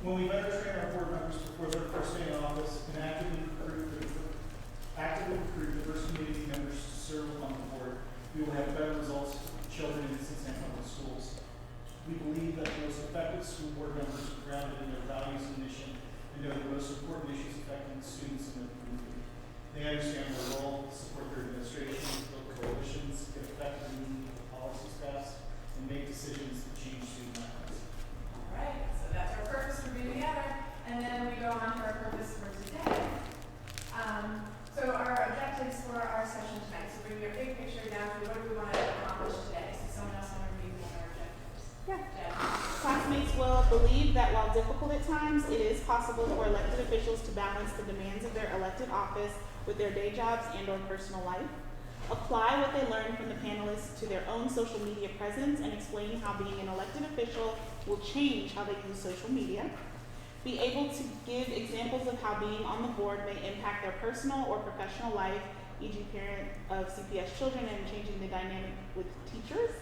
When we better train our board members before their first day in office and actively recruit diverse community members to serve on the board, we will have better results for children in Cincinnati Public Schools. We believe that the most effective school board members are grounded in their values and mission and know the most important issues affecting students in their community. They understand their role, support their administration, build coalitions, get effectively lead policies passed, and make decisions that change student outcomes. All right, so that's our purpose for being together, and then we go on to our purpose for today. So our objectives for our session tonight. So bring your big picture down to what do we want to accomplish today. So someone else want to read what our objectives. Yeah. Jen. Classmates will believe that while difficult at times, it is possible for elected officials to balance the demands of their elected office with their day jobs and or personal life. Apply what they learned from the panelists to their own social media presence and explain how being an elected official will change how they use social media. Be able to give examples of how being on the board may impact their personal or professional life, e.g. parent of CPS children and changing the dynamic with teachers.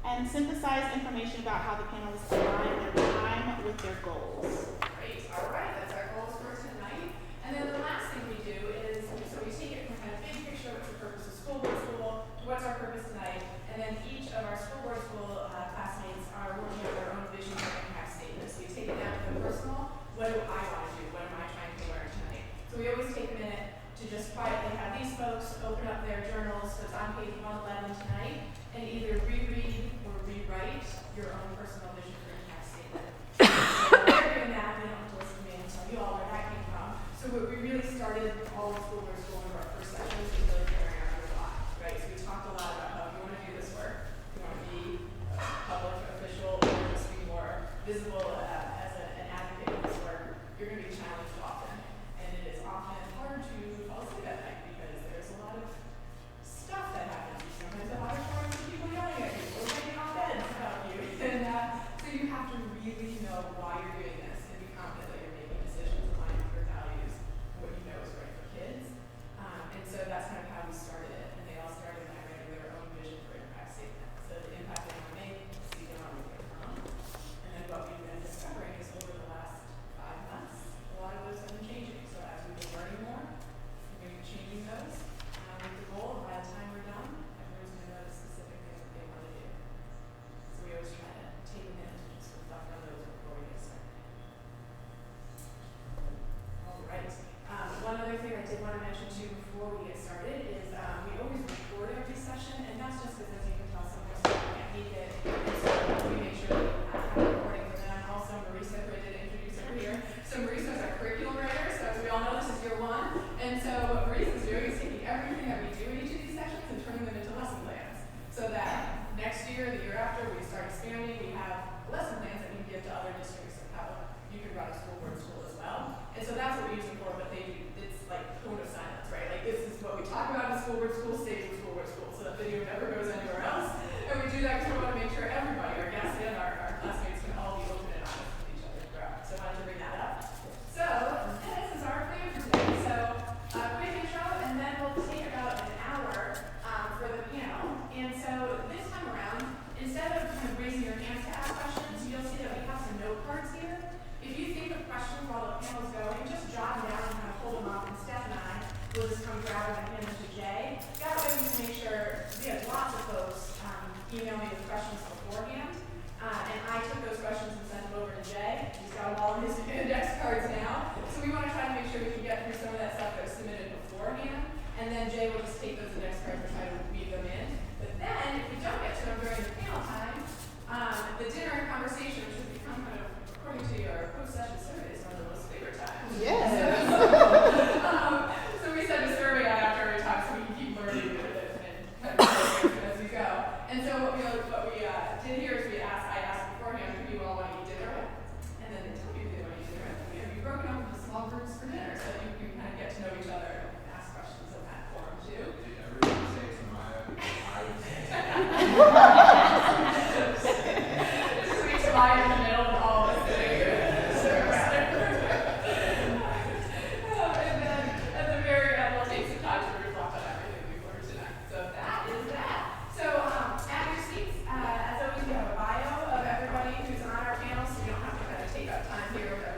And synthesize information about how the panelists align their time with their goals. Great, all right, that's our goals for tonight. And then the last thing we do is, so we take it from kind of big picture, what's the purpose of school board school, to what's our purpose tonight, and then each of our school board school classmates are working on their own vision for impact statements. So we take it down to the personal, what do I want to do, what am I trying to learn tonight? So we always take a minute to just quietly have these folks open up their journals, so it's on page 111 tonight, and either reread or rewrite your own personal vision for impact statement. So they're doing that, they don't have to listen to me and tell you all where that came from. So we really started all the school boards going to our first session was really figuring out your why, right? So we talked a lot about how you want to do this work, you want to be a public official, or just be more visible as an advocate in this work. You're going to be challenged often, and it is often hard to fall asleep at night because there's a lot of stuff that happens. Sometimes a lot of stories of people yelling at you or getting on bed about you, and so you have to really know why you're doing this and be confident that you're making decisions aligned with your values and what you know is right for kids. And so that's kind of how we started it, and they all started by writing their own vision for impact statement. So the impact they want to make, see them on the way from. And then what we've been discovering is over the last 5 months, a lot of those have been changing. So as we've been learning more, we're going to be changing those with the goal of by the time we're done, everyone's going to know the specific things that they want to do. So we always try to take a minute to just reflect on those before we get started. All right. One other thing I did want to mention too before we get started is we always record every session, and that's just because, as you can tell, some of us can't make it. And so we make sure that we have a recording for them. Also, Marisa, who I did introduce over here. So Marisa is our curriculum writer. So as we all know, this is year 1. And so what Marisa's doing is taking everything that we do in each of these sessions and turning them into lesson plans. So that next year, the year after, we start expanding, we have lesson plans that we can give to other districts of how you can run a school board school as well. And so that's what we use them for, but it's like cone of silence, right? Like this is what we talk about in school board school, stays in school board school. So that video never goes anywhere else. And we do that because we want to make sure everybody, our guests and our classmates, can all be open and honest with each other throughout. So I wanted to bring that up. So this is our plan for today. So quick intro, and then we'll take about an hour for the panel. And so this time around, instead of kind of raising your hands to ask questions, you'll see that we have some note cards here. If you think of questions while the panel's going, just jot them down and kind of hold them up, and Steph and I will just come grab them and hand them to Jay. That way we can make sure, we have lots of folks email me with questions beforehand, and I took those questions and sent them over to Jay. He's got them all in his index cards now, so we want to try to make sure we can get through some of that stuff that was submitted beforehand, and then Jay will just take those index cards and try to weave them in. But then, if we don't get to them during the panel time, the dinner conversation, which has become kind of, according to your post-session survey, is one of the most favorite times. Yes. So we send a survey out after every talk so we can keep learning and kind of as we go. And so what we did here is I asked beforehand who you all want to eat dinner with, and then they tell you who they want to eat dinner with. We have you broken up into small groups for dinner so that you can kind of get to know each other and ask questions in that forum too. Did everyone say Tamaya? I would say Just sweet Tamaya in the middle and all of us sitting here. And then at the very end, we'll take some time to reflect on everything we've learned tonight. So that is that. So at your seats, as always, we have a bio of everybody who's on our panel, so you don't have to kind of take up time here with our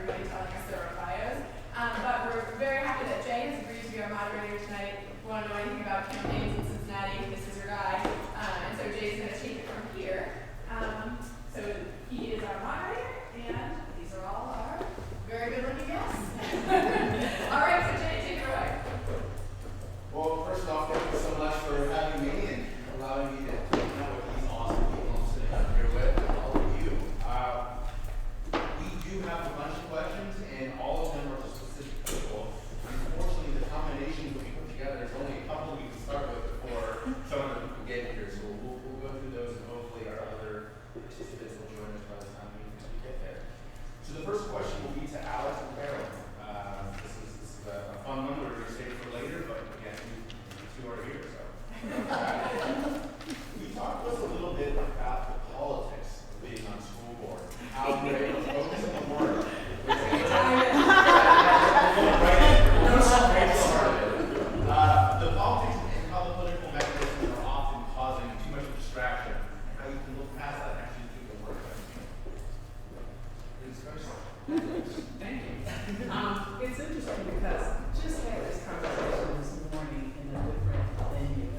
How great a focus on the word. The politics and how the political mechanisms are often causing too much distraction, and how you can look past that and actually do the work. Please, first. Thank you. It's interesting because just had this conversation this morning in a different venue,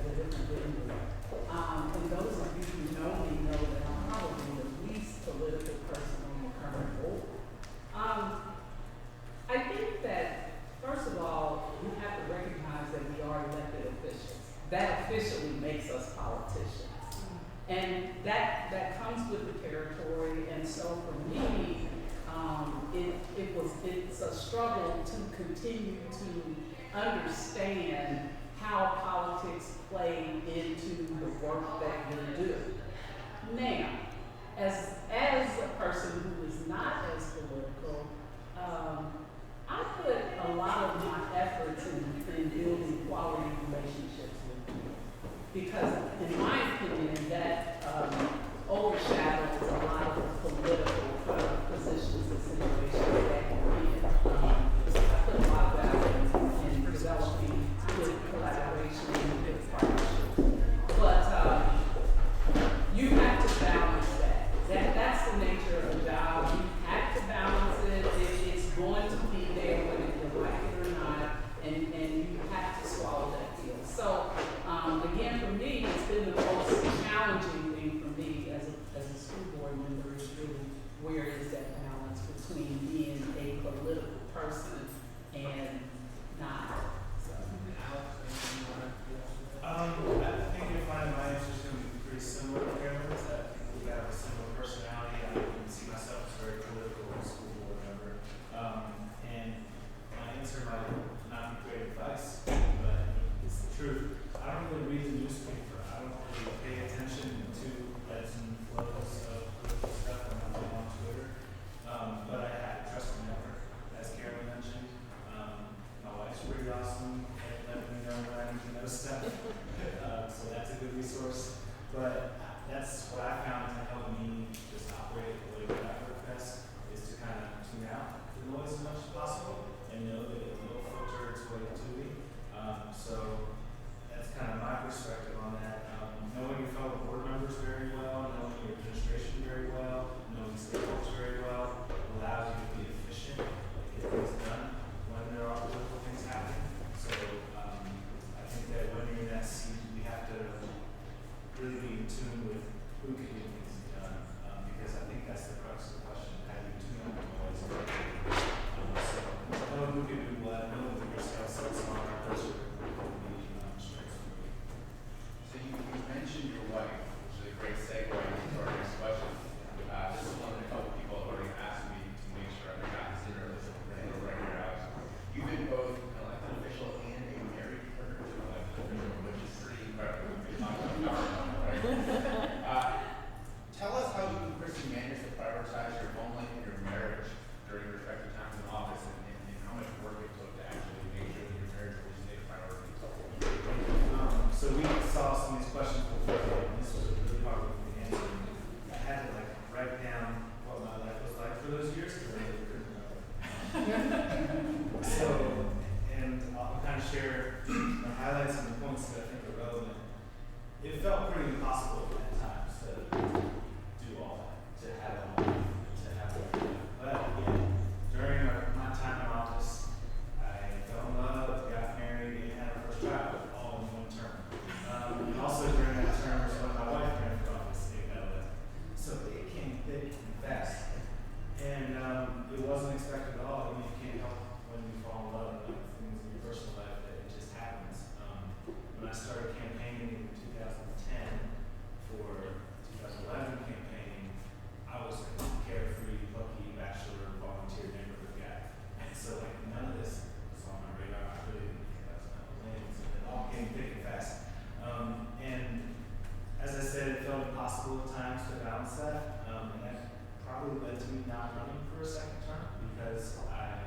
and those of you who know me know that I'm probably the least political person on the current board. I think that, first of all, we have to recognize that we are elected officials. That officially makes us politicians. And that comes with the territory, and so for me, it's a struggle to continue to understand how politics play into the work that we do. Now, as a person who is not as political, I put a lot of my efforts in building quality relationships with people, because in my opinion, that overshadows a lot of the political positions and situations that we're in. I put a lot of value in developing good collaboration and good partnerships. But you have to balance that. That's the nature of the job. You have to balance it. It's going to be there whether you like it or not, and you have to swallow that pill. So again, for me, it's been the most challenging thing for me as a school board member is really where is that balance between being a political person and not. So. I think you'll find my answer is going to be pretty similar to Carolyn's. I think we have a similar personality. I can see myself as very political as a school board member. And my answer might not be great advice, but it's the truth. I don't really read the newspaper. I don't really pay attention to ebbs and flows of political stuff when I'm on Twitter. But I have a trusted network, as Carolyn mentioned. My wife's pretty awesome at letting me know when I need to know stuff. So that's a good resource. But that's what I found to help me just operate the way that I work best, is to kind of tune out the noise as much as possible and know that it will filter its way to me. So that's kind of my perspective on that. Knowing your fellow board members very well, knowing your administration very well, knowing stakeholders very well, allows you to be efficient, get things done when there are political things happening. So I think that when you're in that seat, we have to really be in tune with who can get things done, because I think that's the crux of the question: how do you tune out the noise? So know who can do what, know what your skill sets are. Those are strengths for me. So you mentioned your wife, which is a great segue into our next question. This is one that a couple people have already asked me to make sure I got this in early, so I'm going to write your house. You've been both an elected official and a married partner to an elected official, which is pretty incredible. We talk about power, right? Tell us how you and Christy managed to prioritize your home life and your marriage during your respective times in office, and how much work it took to actually make sure that your marriage always stayed a priority. So we saw some of these questions before, and this was a really hard one to answer. I had to write down what my life was like for those years because I really couldn't remember. So, and I'll kind of share the highlights and the points that I think are relevant. It felt pretty impossible at times to do all that, to have it all, to have everything. But yeah, during my time in office, I fell in love, got married, and had our first child all in one term. And also during that term was when my wife ran for office, so it came thick and fast. And it wasn't expected at all. I mean, you can't help when you fall in love with things in your personal life that it just happens. When I started campaigning in 2010 for 2011 campaigning, I was a carefree, lucky bachelor, volunteer neighborhood guy. And so none of this was on my radar. I really didn't think that was my plans, and it all came thick and fast. And as I said, it felt impossible at times to balance that, and that probably led to me not running for a second term because I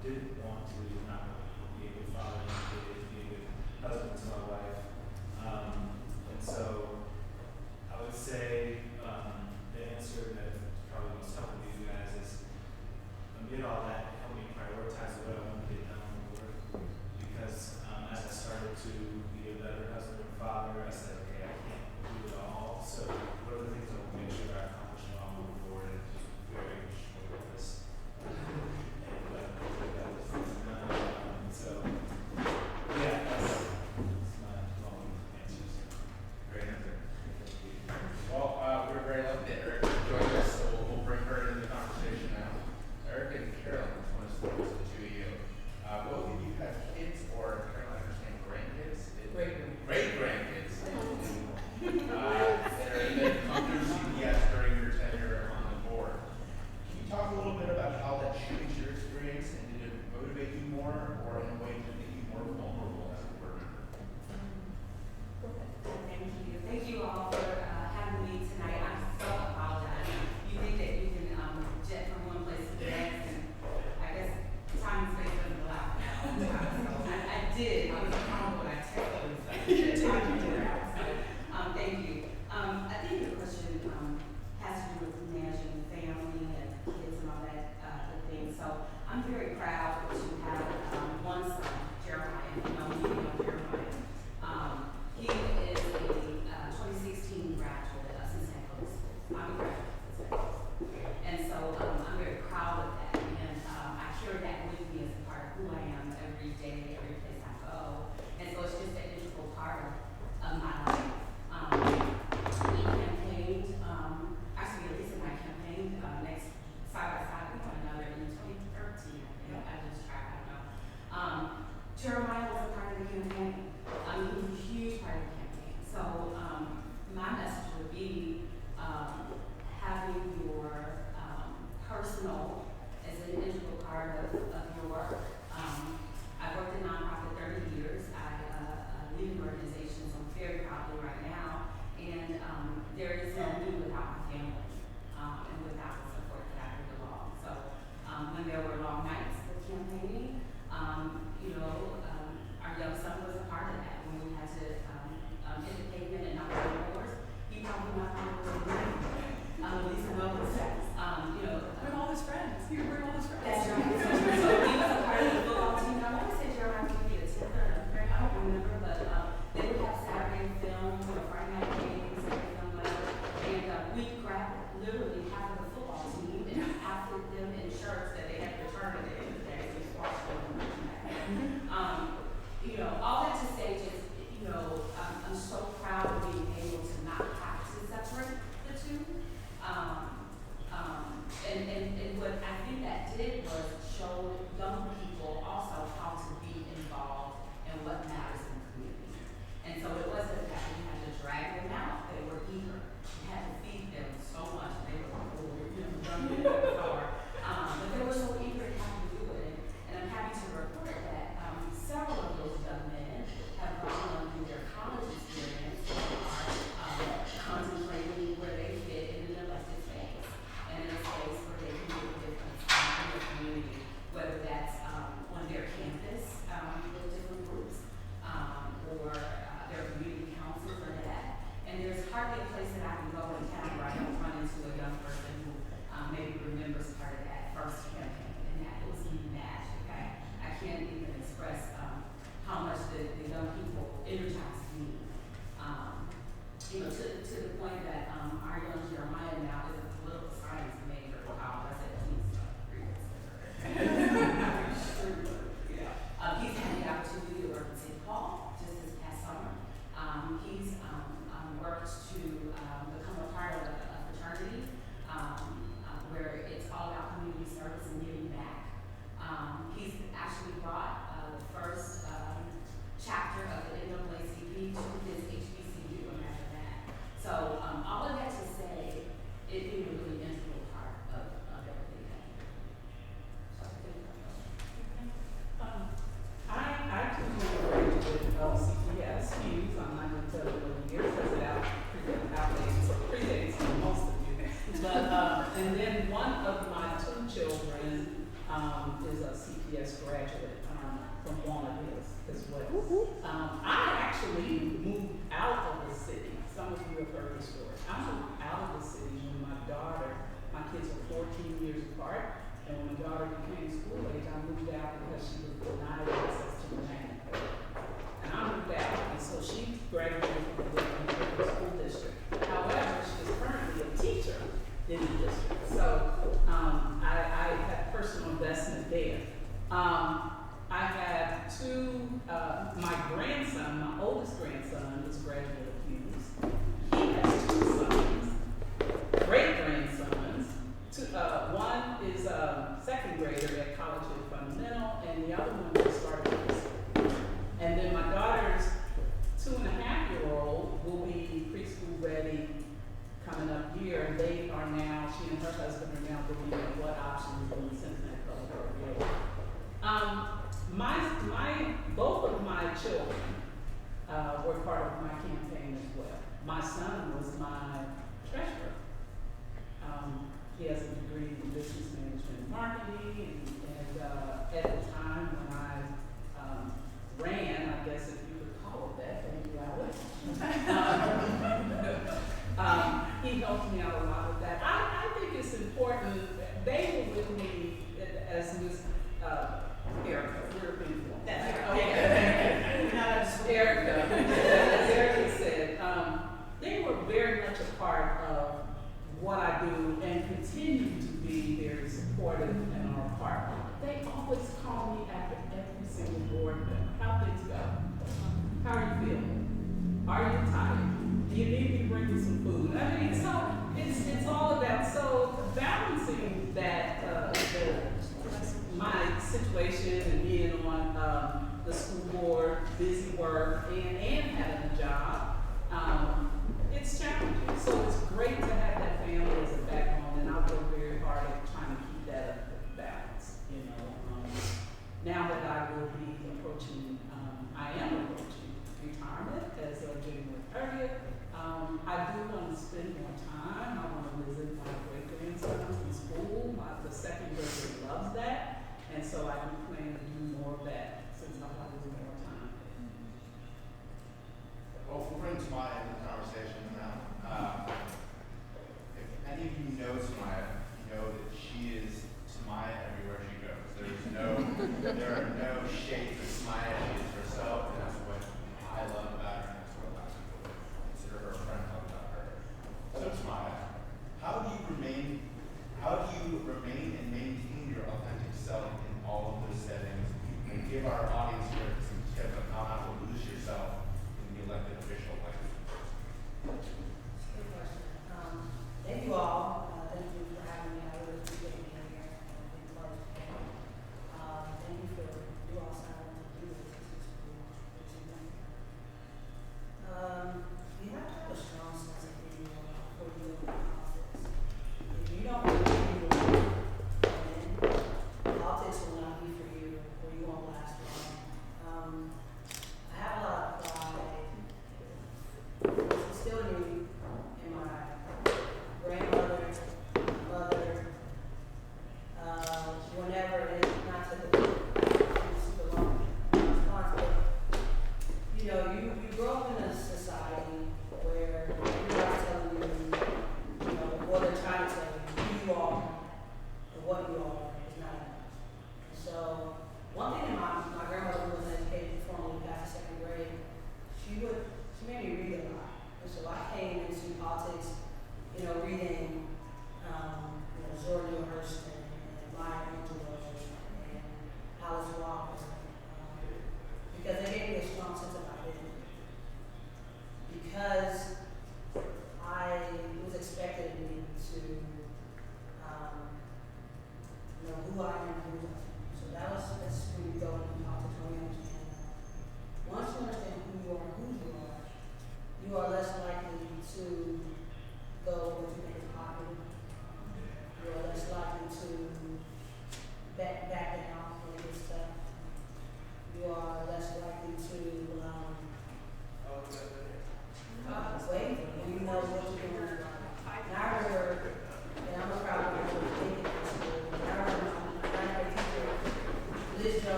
didn't want to not be a good father, be a good husband to my wife. And so I would say the answer that probably most helpful moving that far. But they were so eager and happy to do it. And I'm happy to report that several of those young men have gone on through their college experience and are contemplating where they fit in an elected space and in a space where they can make a difference in their community, whether that's on their campus with different groups or their community councils or that. And there's hardly a place that I can go in town where I don't run into a young person who maybe remembers part of that first campaign, and that was magic. I can't even express how much the young people energized me. You know, to the point that our young Jeremiah now is a political science major at college. I said, please read this. He's had the opportunity to work in St. Paul just this past summer. He's worked to become a part of a fraternity where it's all about community service and giving back. He's actually brought the first chapter of the NAACP to his HBCU, imagine that. So all of that to say, it being a really integral part of everything that he did. So I think I too am a graduate of CPS Hughes. I'm not going to tell you what years because it predates most of you. But and then one of my two children is a CPS graduate from Walnut Hills as well. I actually moved out of the city. Some of you have heard the story. I moved out of the city when my kids were 14 years apart. And when my daughter became school age, I moved out because she was denied access to the magnet. And I moved out, and so she graduated from the different school district. However, she is currently a teacher in the district. So I had personal investment there. I have my grandson, my oldest grandson, is a graduate of Hughes. He has two sons, great grandsons. One is a second grader at College of Fundamental, and the other one just started preschool. And then my daughter's 2.5-year-old will be preschool ready coming up here, and they are now, she and her husband are now looking at what options in Cincinnati Public Art. Both of my children were part of my campaign as well. My son was my treasurer. He has a degree in business management and marketing, and at the time when I ran, I guess if you could call it that, thank you, Alex. He helped me out a lot with that. I think it's important. They were with me as Ms. Erica. We're people. Erica, as Erica said, they were very much a part of what I do and continue to be very supportive and are a part. They always call me after every single board member. How things go? How are you feeling? Are you tired? Do you need me to bring you some food? I mean, so it's all about balancing that my situation and being on the school board, busy work, and having a job. It's challenging, so it's great to have that family as a backbone, and I work very hard at trying to keep that balance. You know, now that I will be approaching, I am approaching retirement as of January 30th. I do want to spend more time. I want to visit my great grandsons in school. The second grader loves that, and so I do plan to do more of that since I'll have a little more time. Well, we'll bring Tamaya into the conversation now. If any of you know Tamaya, you know that she is Tamaya everywhere she goes. There are no shades of Tamaya. She is herself, and that's what I love about her, and that's what a lot of people consider her a friend love about her. So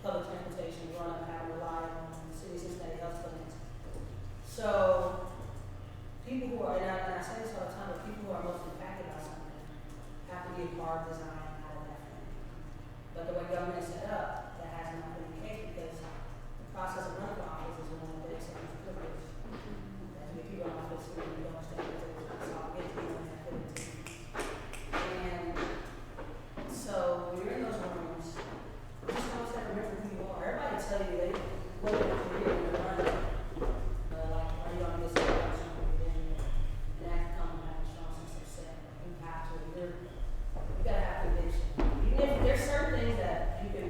public transportation, growing up having to rely on city of Cincinnati health clinics. So, people who are, and I say this all the time, but people who are most impacted by something have to be a part of design out of that thing. But the way government is set up, that has not been the case because the process of running for office is one of the biggest things for privilege. That to get people in office who really don't understand what they're doing, so I'll get to them and put it to you. And so when you're in those rooms, you just always have to remember who you are. Everybody will tell you they what their career when they're running. Like, are you on this side? And that can come and have a strong sense of self. You have to. You gotta have conviction. Even if there's certain things that you can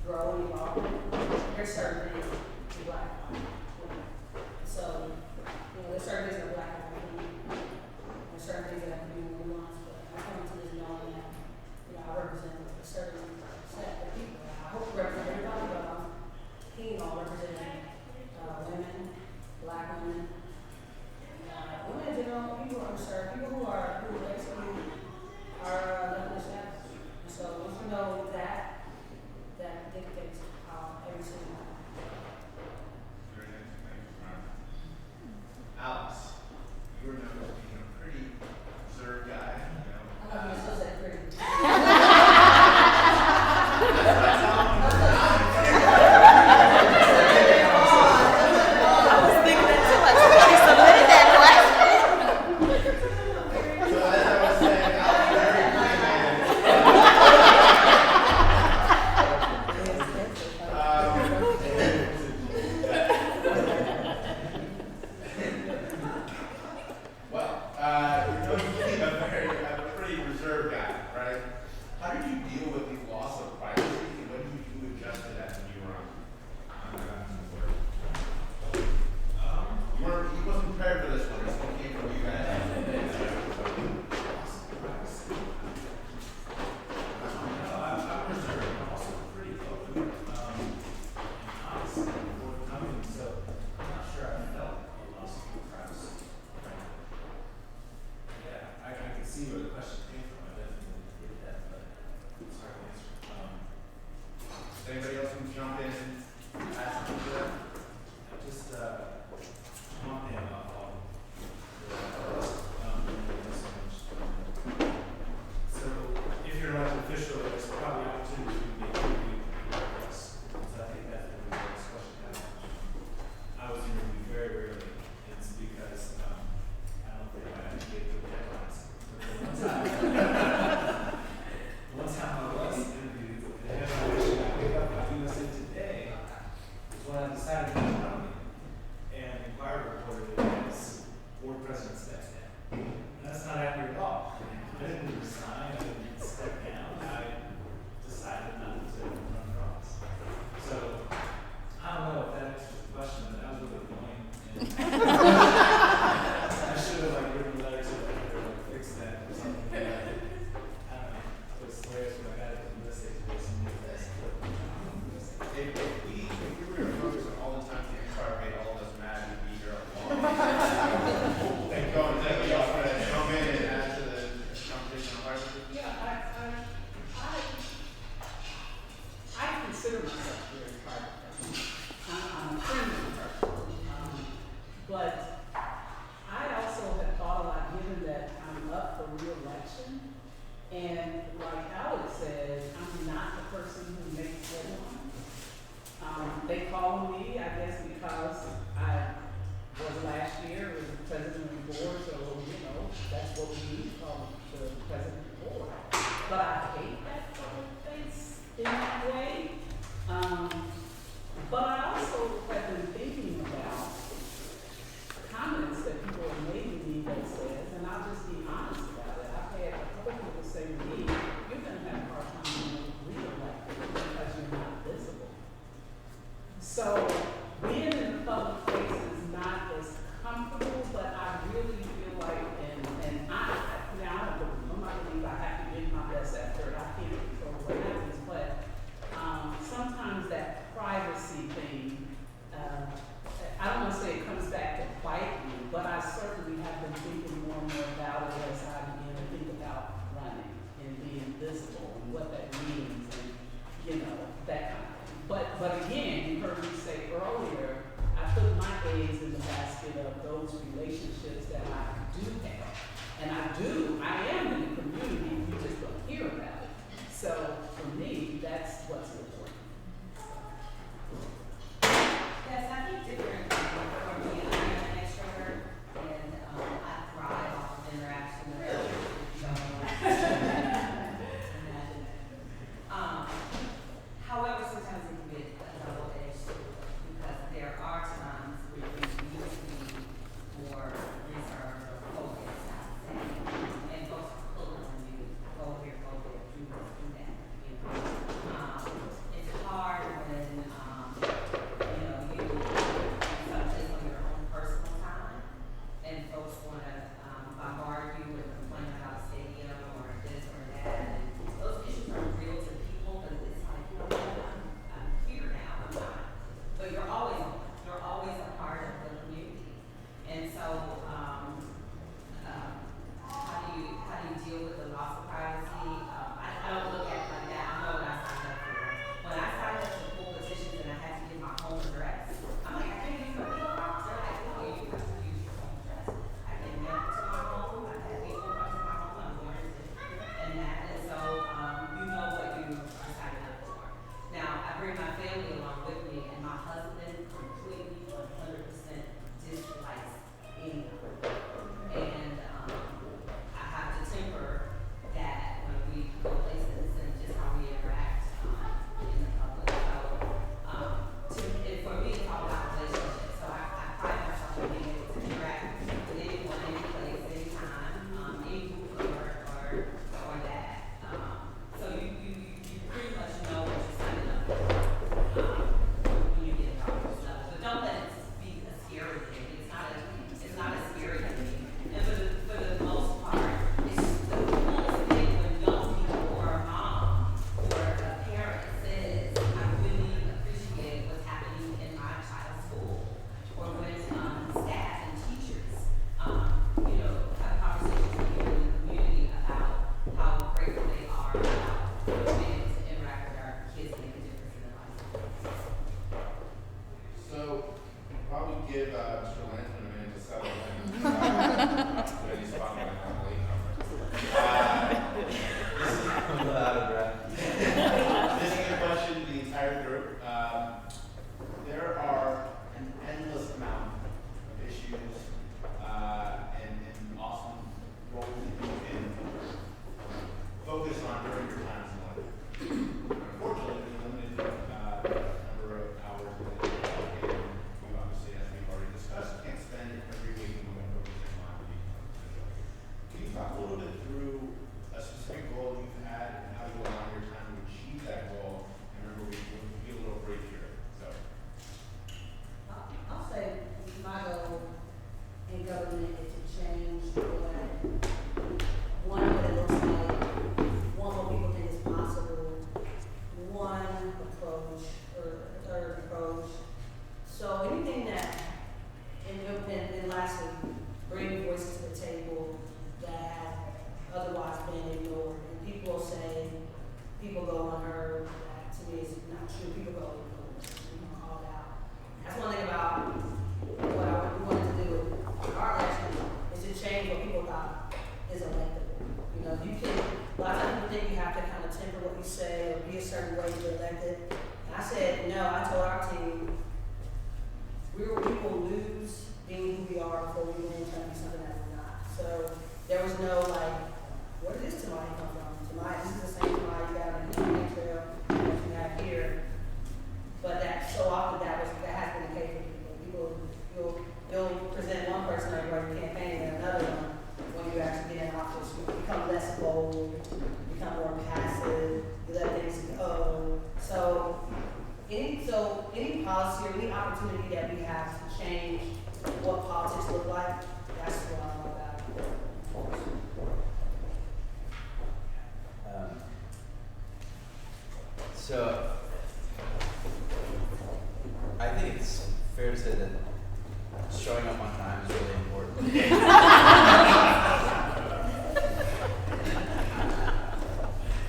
grow and evolve in, there's certain things you black on. So, there's certain things that are black on. There's certain things that have to be more nuanced. But I come to this knowing that, I represent a certain set of people. I hope to represent everybody, but I'm keen on representing women, black women, women in general, people who are underserved, people who basically are nothing established. And so once you know that, that dictates how every single Very nice. Thank you, Mark. Alex, you were known as being a pretty reserved guy, you know. I love you so that pretty. Anybody else can jump in and add something to that? Just one thing about so if you're an elected official, there's probably opportunity to make interview with us. So I think that's the next question. I was interviewed very rarely. It's because I don't think I get good deadlines. One time I was interviewed, and I wish I picked up my USA Today is when I decided to run and the Inquirer reported it as board president steps down. And that's not accurate at all. I didn't resign, I didn't step down, I decided not to run for office. So I don't know if that answers the question, but that was really annoying. And I should have written a letter to the editor to fix that or something. But I don't know. It was hilarious when I got it from this stage. If we were to focus on all the time the Empire made all of us mad, we'd be here a long time. Thank you. Anybody else want to jump in and add to the conversation on privacy? Yeah, I consider myself a very private person. I'm a friendly person. But I also have thought a lot, given that I'm up for re-election, and like Alex said, I'm not the person who makes headlines. They call me, I guess, because I was last year was the president of the board, so that's what we do, call the president of the board. But I hate that public face in that way. But I also have been thinking about comments that people have made to me that says, and I'll just be honest about it. I've had a couple people say to me, you're going to have a hard time being re-elected because you're not visible. So entire group. There are an endless amount of issues and awesome roles that you can focus on during your times in life. Unfortunately, there's a limited number of hours in the day, and we obviously, as we've already discussed, can't spend every week focusing on people. Can you talk a little bit through a specific goal you've had and how you align your time to achieve that goal? And remember, we'll get a little break here. So, I'll say my goal in government is to change the way, one, what it looks like, one, what people think is possible, one approach, or a third approach. So anything that, and lastly, bring voices to the table that have otherwise been ignored. And people will say, people go unheard, that to me is not true, people go called out. That's one thing about what we wanted to do with our election is to change what people thought is electable. You know, you can, a lot of times people think you have to kind of temper what you say or be a certain way to get elected. And I said, no, I told our team, we will lose being who we are before we win trying to be something that we're not. So there was no like, where did this Tamai come from? Tamai, this is the same Tamai you got in the campaign trail that you have here. But that so often that has been the case for people. You'll present one person everywhere you campaign and another one when you actually get in office. You become less bold, become more passive, you let things go. So any policy or any opportunity that we have to change what politics look like, that's what I'm all about. So I think it's fair to say that showing up on time is really important.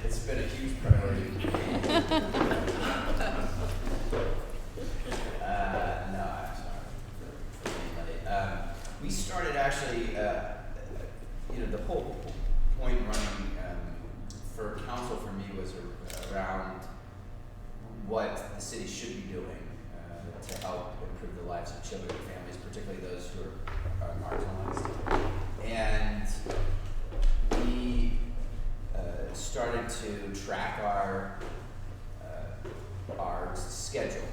It's been a huge priority. No, I'm sorry for being late. We started actually, the whole point running for council for me was around what the city should be doing to help improve the lives of children and families, particularly those who are marginalized. And we started to track our schedule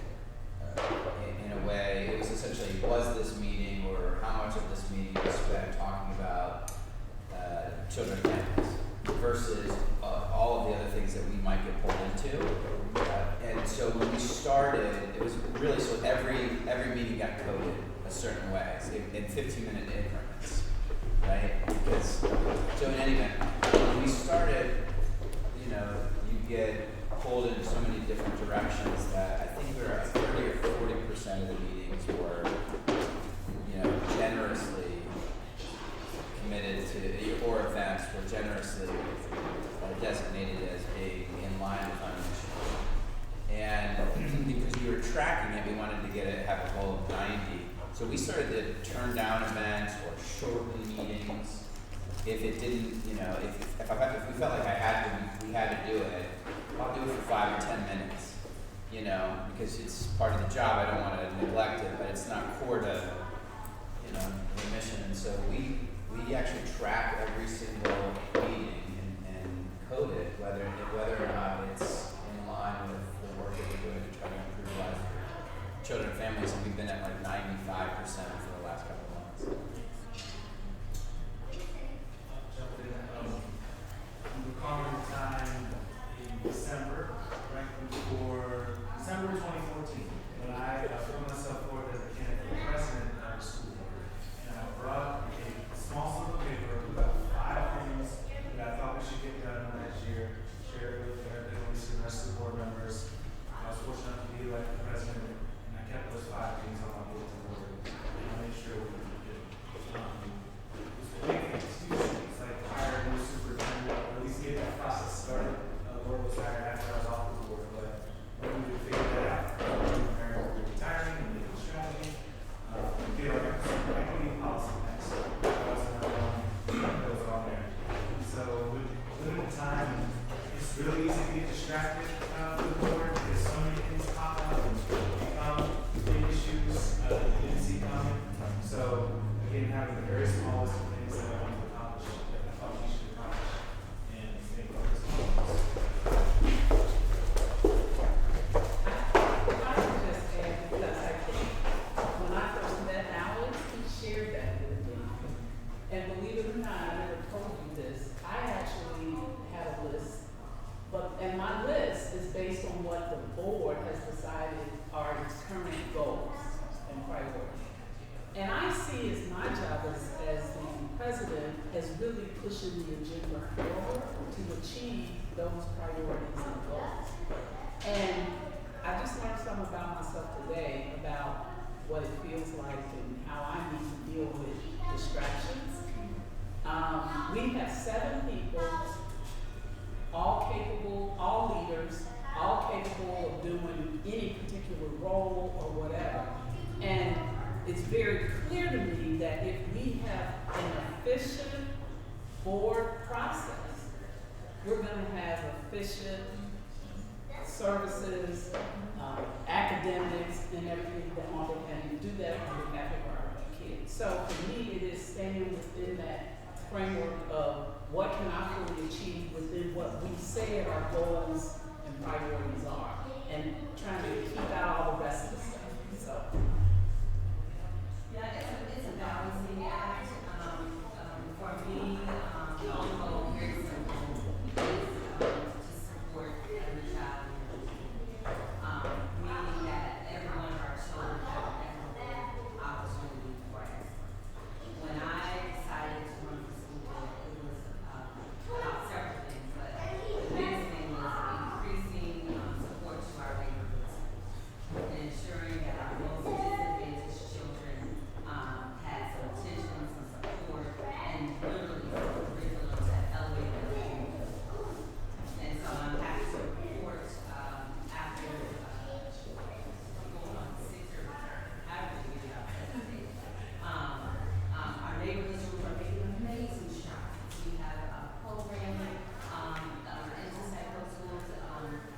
in a way. It was essentially, was this meeting or how much of this meeting was spent talking about children and families versus all of the other things that we might get pulled into. And so when we started, it was really, so every meeting got coded a certain way, so in 15-minute increments, right? Because, so in any event, when we started, you get pulled in so many different directions that I think we were at 30 or 40% of the meetings were, generously committed to, or events were generously designated as being in line with our mission. And because we were tracking it, we wanted to have a goal of 90. So we started to turn down events or shorten meetings if it didn't, if we felt like we had to do it. I'll do it for 5 or 10 minutes, because it's part of the job. I don't want to neglect it, but it's not core to, the mission. And so we actually track every single meeting and code it, whether or not it's in line with the work that we're doing to try to improve the lives of children and families. And we've been at like 95% for the last couple of months. Jump in. We were calling the time in December, right before December 2014, when I put myself forward as a candidate for president of our school board. And I brought a small slip of paper with about 5 things that I thought we should get done last year, shared with the rest of the board members. I was fortunate enough to be elected president, and I kept those 5 things on my bulletin board. And I made sure we did it. Big things, huge things, like hire a new superintendent, or at least get that process started. Laura was hired after I was off the board, but when we figured that out, we were retiring and making strategy. on what the board has decided are its current goals and priorities. And I see as my job as the president as really pushing the agenda forward to achieve those priorities and goals. And I just learned something about myself today about what it feels like and how I need to deal with distractions. We have 7 people, all capable, all leaders, all capable of doing any particular role or whatever. And it's very clear to me that if we have an efficient board process, we're going to have efficient services, academics, and everything that all they can do that on behalf of our kids. So for me, it is staying within that framework of what can I fully achieve within what we said our goals and priorities are, and trying to keep out all the rest of the stuff. So. Yeah, it's a balancing act. For me, the only goal very simple is to support every child in the community. Meaning that every one of our children have an equitable opportunity for excellence. When I decided to run for school board, it was about several things, but the biggest thing was increasing support to our neighborhoods and ensuring that our most disadvantaged children had some attention, some support, and literally curriculum that elevated their community. And so I'm happy to report after going on 6 or after we get out today, our neighborhoods are making amazing strides. We have programming intercycle schools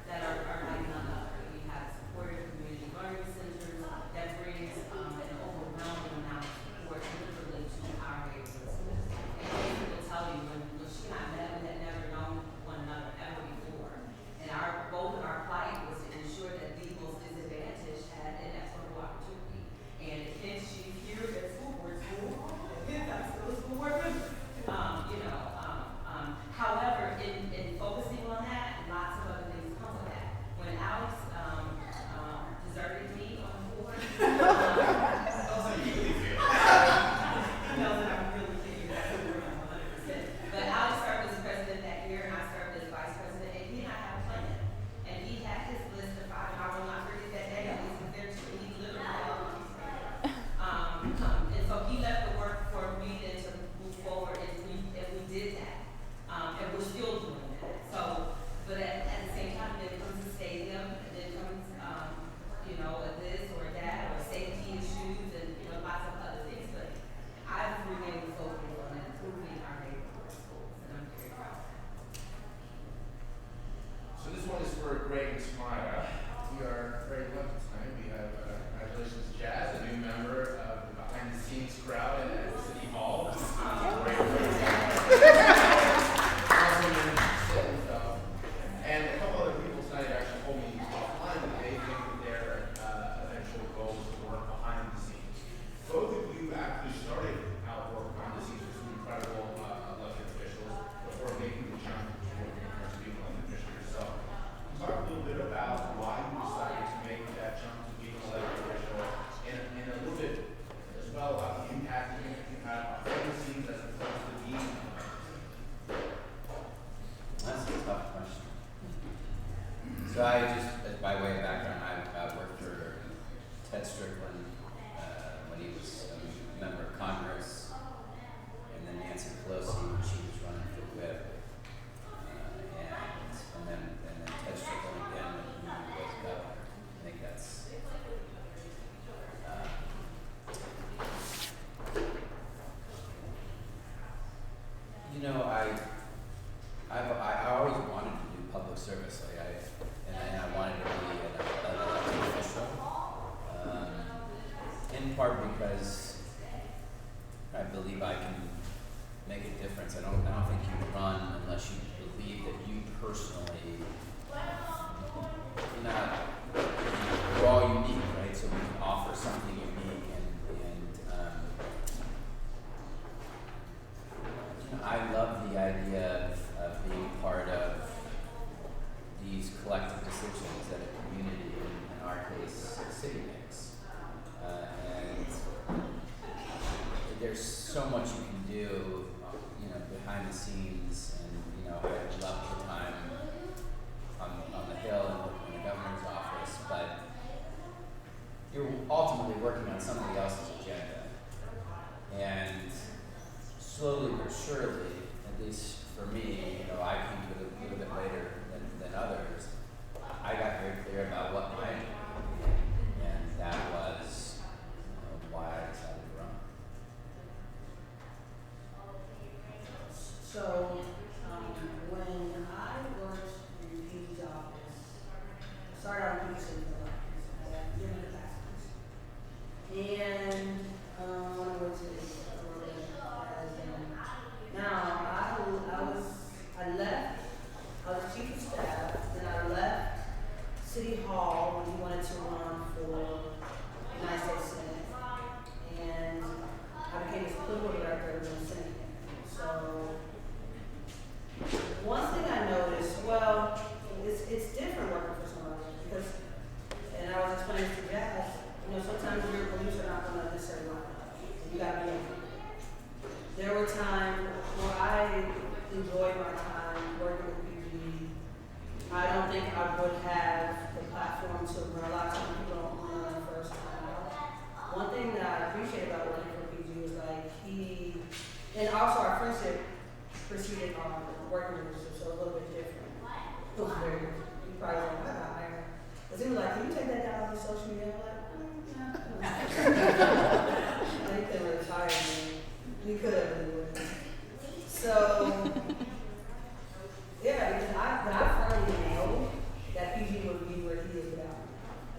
that are like none other. We have supported community learning centers that brings an overwhelming amount of support literally to our neighborhoods. And Casey will tell you, when she and I met, we had never known one another ever before. And both of our plight was to ensure that the most disadvantaged had an equitable opportunity. And hence she's here at school board school, and hence I'm still a school board member. However, in focusing on that, lots of other things come with that. When Alex deserted me on the board, those are usually few. He knows that I'm really thinking that we're on 100%. But Alex served as president that year, and I served as vice president, and he and I had a plan. And he had his list of 5, and I will not forget that day, at least there too, he literally had a piece of paper. And so he left the work for me then to move forward, and we did that. And we're still doing that. So, but at the same time, then comes the stadium, and then comes, this or that, or safety issues, and, lots of other things. But I've remained focused on improving our neighborhood schools, and I'm very proud of that. So this one is for Greg and Samara. We are very lucky tonight. We have, congratulations, Jazz, a new member of the behind-the-scenes crowd at City Hall. And a couple other people tonight actually told me offline that they think that their eventual goal is to work behind the scenes. Both of you actually started out work behind the scenes with some incredible elected officials before making the jump to being an elected official yourself. Talk a little bit about why you decided to make that jump to being an elected official, and a little bit as well about the impact that you had behind the scenes as opposed to being. That's a tough question. So I just, by way of background, I worked for Ted Strickland when he was a member of Congress, and then Nancy Pelosi when she was running for whip, and then Ted Strickland again when he was governor. I think that's. I always wanted to do public service. And I wanted to be an elected official. In part because I believe I can make a difference. I don't think you run unless you believe that you personally, we're all unique, right? So we can offer something unique, and I love the idea of being part of these collective decisions that so much you can do, behind the scenes, and I love the time on the Hill and in the governor's office, but you're ultimately working on somebody else's agenda, and slowly but surely, at least for me, I came to it a little bit later than others. I got very clear about what my agenda would be, and that was why I decided to run. So, when I worked in PG's office, I started out in PG's office, I had different capacities. And, when I went to I left, I was chief of staff, then I left City Hall when he wanted to run for United States Senate. And I became his political director when the Senate came. So, one thing I noticed, well, it's different working for somebody because, and I was explaining to Jazz, sometimes your beliefs are not going to necessarily line up. You got to be able. There were times where I enjoyed my time working with PG. I don't think I would have the platform to run. A lot of times people don't run the first time out. One thing that I appreciate about working for PG was and also our friendship preceded our working relationship, so a little bit different. It was very different. You probably don't know about her. Because he was like, can you take that down on social media? I'm like, no. He could have retired me. We could have been with him. So, yeah, because I firmly know that PG would be where he is without me.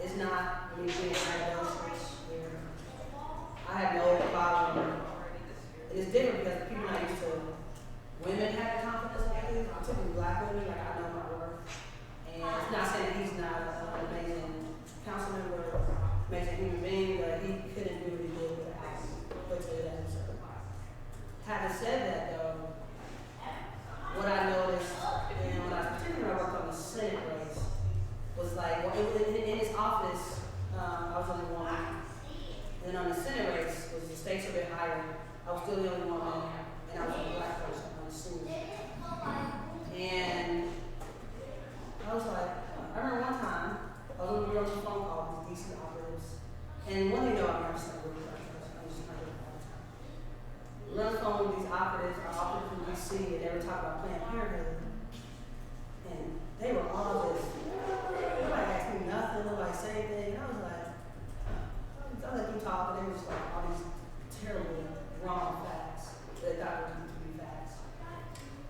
It's not me being diagnosed where I have no problem. It's different because people are used to women having confidence like this, particularly black women, like I know my worth. And it's not saying that he's not an amazing council member, amazing human being, but he couldn't do what he did without me. Having said that though, what I noticed, and particularly when I worked on the Senate race, was in his office, I was only one woman. And then on the Senate race, was the stakes a bit higher. I was still the only woman, and I was a black person on the school. And I was like, I remember one time, I was on the phone call with these DC operatives, and one thing though, I'm just really black person, I was just not doing it all the time. We were on the phone with these operatives, our operatives from DC, and they were talking about Planned Parenthood. And they were all just, nobody asked me nothing, nobody said anything, and I was like, I'll let them talk, and they were just like all these terrible, wrong facts that they thought were to be facts.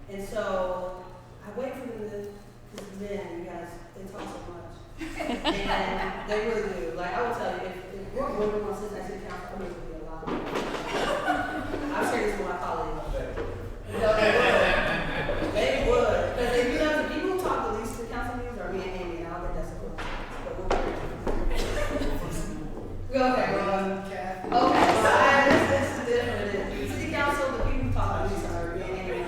And so, I wait for them to, because men, you guys, they talk so much. And they really do. Like, I will tell you, if we're women on Cincinnati City Council, I mean, it would be a lot. I've shared this with my colleagues. They would. Because if the people who talk the least to the council meetings are me and Amy, and I don't think that's a good thing. Okay, well, this is different. The city council, the people who talk the least are me and Amy.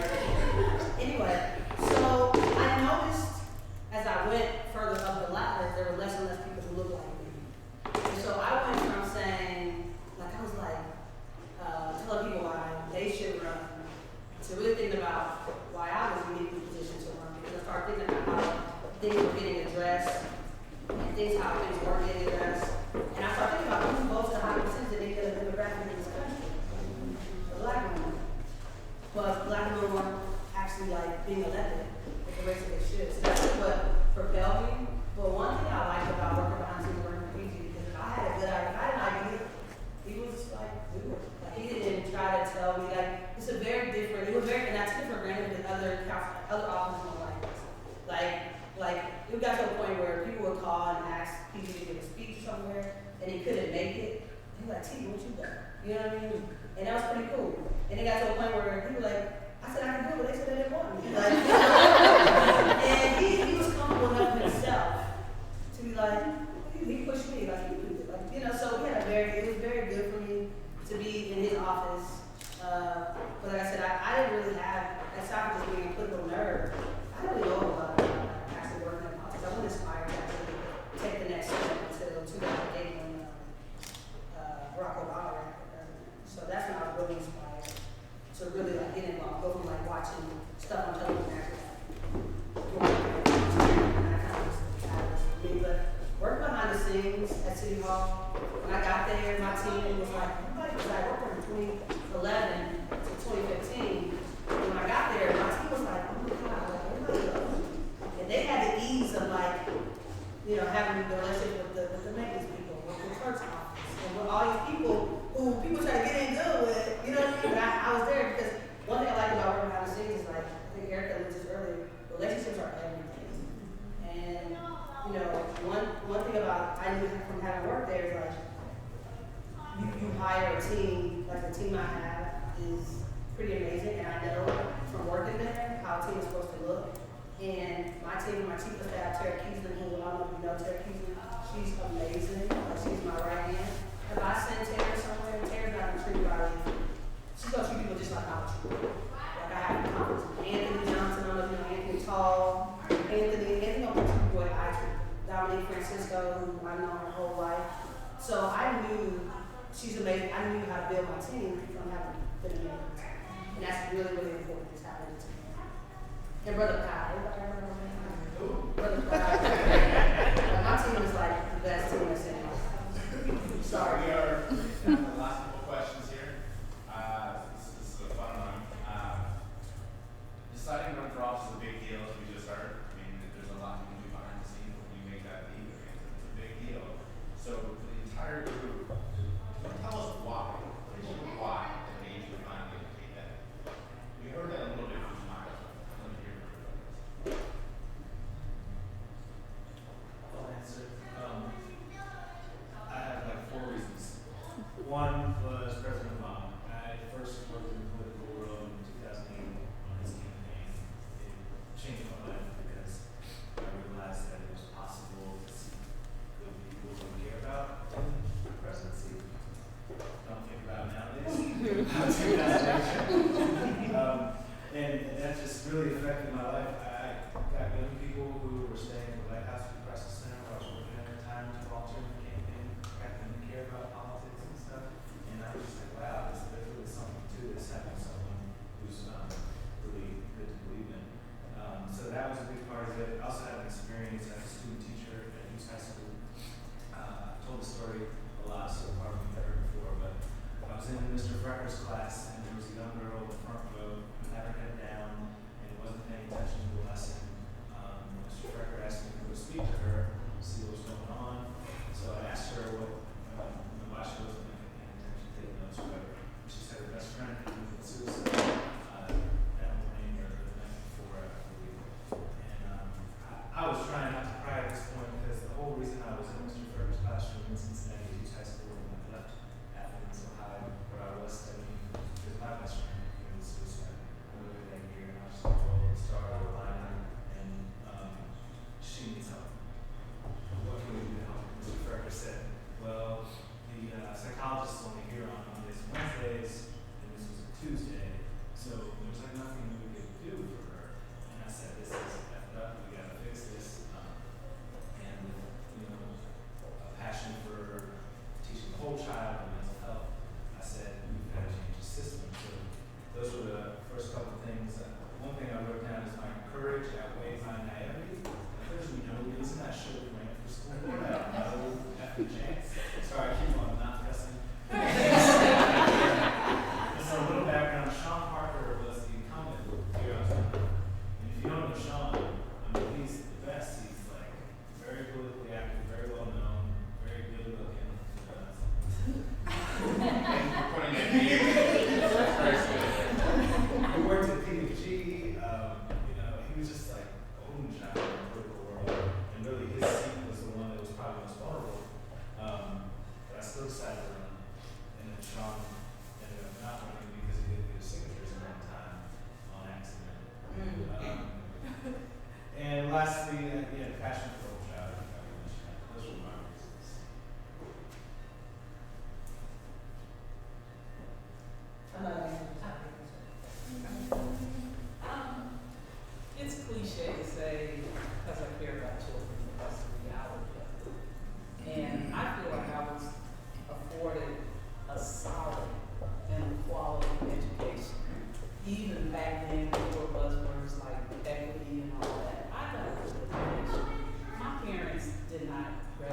Anyway, so I noticed as I went further up the ladder, there were less and less people who looked like me. And so I went from saying, telling people why they should run, to really thinking about why I was uniquely positioned to run, because I started thinking about how things were getting addressed, and how things weren't getting addressed. And I started thinking about who votes a high percentage of the demographic in this country, the black women. But black women weren't actually being elected at the rates that they should. So that's what propelled me. But one thing I liked about working behind the scenes working for PG, because if I had a good idea, if I had an idea, he was just do it. He didn't try to tell me it's a very different. It was very, and that's different granted than other offices in my life. It got to a point where people would call and ask PG to give a speech somewhere, and he couldn't make it. He was like, T, what you done? You know what I mean? And that was pretty cool. And it got to a point where people I said I can do it, but they said they didn't want me. And he was comfortable enough with himself to be he pushed me, you do it. So we had it was very good for me to be in his office. But like I said, I didn't really have, aside from just being a political nerd, I didn't really know a lot about actually working in politics. I wasn't inspired to actually take the next step until 2008 when Barack Obama ran for president. So that's when I was really inspired. sings at City Hall. When I got there, my team was like, everybody was like, working from 2011 to 2015. And when I got there, my team was like, oh my God, like, everybody loves me. And they had the ease of like, you know, having the relationship with the maintenance people, with the clerk's office, and with all these people who people try to get in good with, you know what I mean? But I was there because one thing I like about working behind the scenes is like, I think Erica alluded to this earlier, relationships are everything. And, you know, one thing about I knew from having worked there is like, you hire a team, like the team I have is pretty amazing, and I know from working there how a team is supposed to look. And my team, my chief of staff, Tara Keeslin, who I don't know if you know Tara Keeslin, she's amazing. Like, she's my right hand. If I send Tara somewhere, Tara's not gonna treat anybody. She's gonna treat people just like I would treat them. Like I have confidence in Anthony Johnson, I don't know if you know Anthony Tall, Anthony gonna treat people like I treat them. Dominique Francisco, who I know her whole life. So I knew she's amazing. I knew how to build my team from having been amazing. And that's really, really important, is having a team. And Brother Kyle, everybody remember him? Brother Kyle. My team is like the best team that's in here. Sorry. We are down to the last couple questions here. This is a fun one. Deciding to run for office is a big deal, as we just heard. I mean, there's a lot you can do behind the scenes when you make that leap. I mean, it's a big deal. So for the entire group, tell us why. Why it made you finally take that. We heard that a little bit from Miles. Let me hear from you. I'll answer.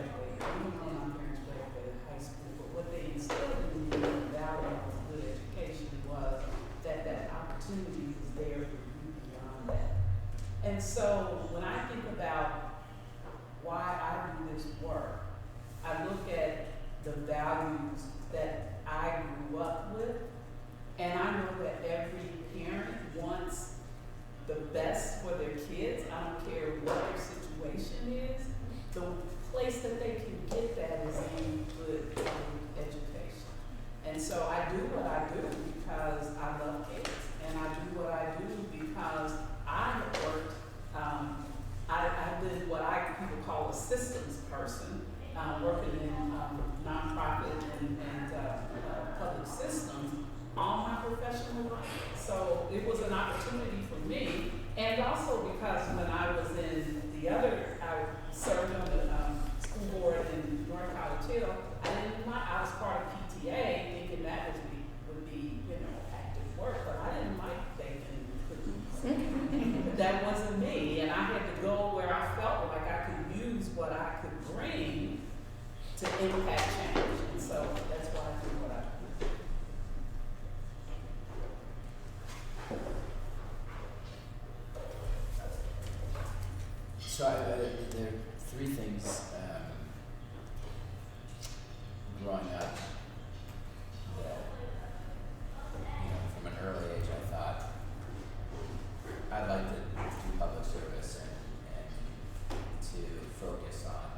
graduated, even though my parents graduated high school, but what they instilled in me, the value of a good education was that that opportunity was there for you beyond that. And so when I think about why I do this work, I look at the values that I grew up with, and I know that every parent wants the best for their kids. I don't care what their situation is. The place that they can get that is in good education. And so I do what I do because I love kids, and I do what I do because I have worked. I've been what people call a systems person, working in nonprofit and public systems all my professional life. So it was an opportunity for me, and also because when I was in I served on the school board in North College Hill. I was part of PTA, thinking that would be active work, but I didn't like baking cookies. That wasn't me, and I had to go where I felt like I could use what I could bring to impact change, and so that's why I do what I do. So there are three things growing up that, from an early age I thought I'd like to do public service and to focus on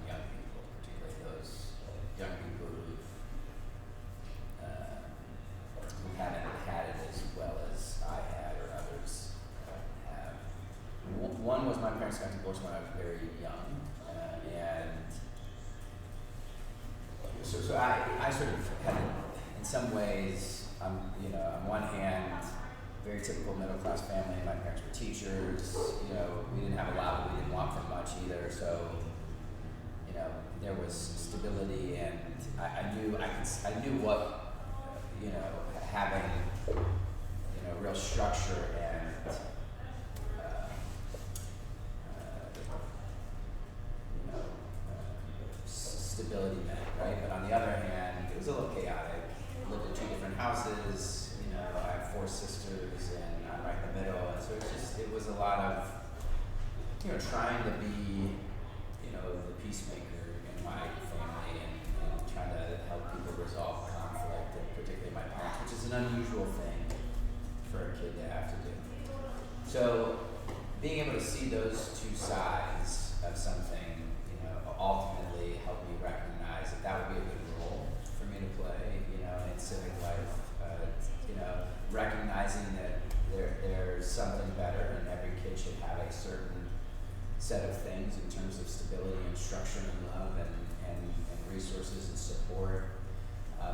young people, particularly those young people who haven't had it as well as I had or others have. One was my parents got divorced when I was very young, and so I sort of had, in some ways, on one hand, very typical middle class family. My parents were teachers. We didn't have a lot, but we didn't want for much either. So, there was stability, and I knew what, having, real structure and stability meant, right? But on the other hand, it was a little chaotic. I lived in two different houses. I have four sisters, and I'm right in the middle, and so it was a lot of, trying to be, the peacemaker in my family, and trying to help people resolve conflict, and particularly my parents, which is an unusual thing for a kid to have to do. So, being able to see those two sides of something, ultimately helped me recognize that would be a good role for me to play, in civic life. Recognizing that there's something better, and every kid should have a certain set of things in terms of stability and structure and love and resources and support,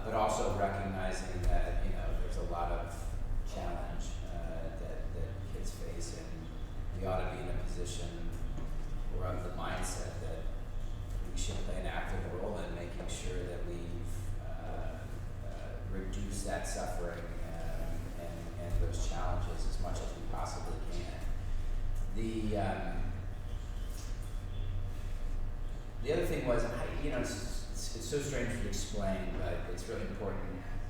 but also recognizing that there's a lot of challenge that kids face, and we ought to be in a position or of the mindset that we should play an active role in making sure that we've reduced that suffering and those challenges as much as we possibly can. The other thing was, it's so strange to explain, but it's really important.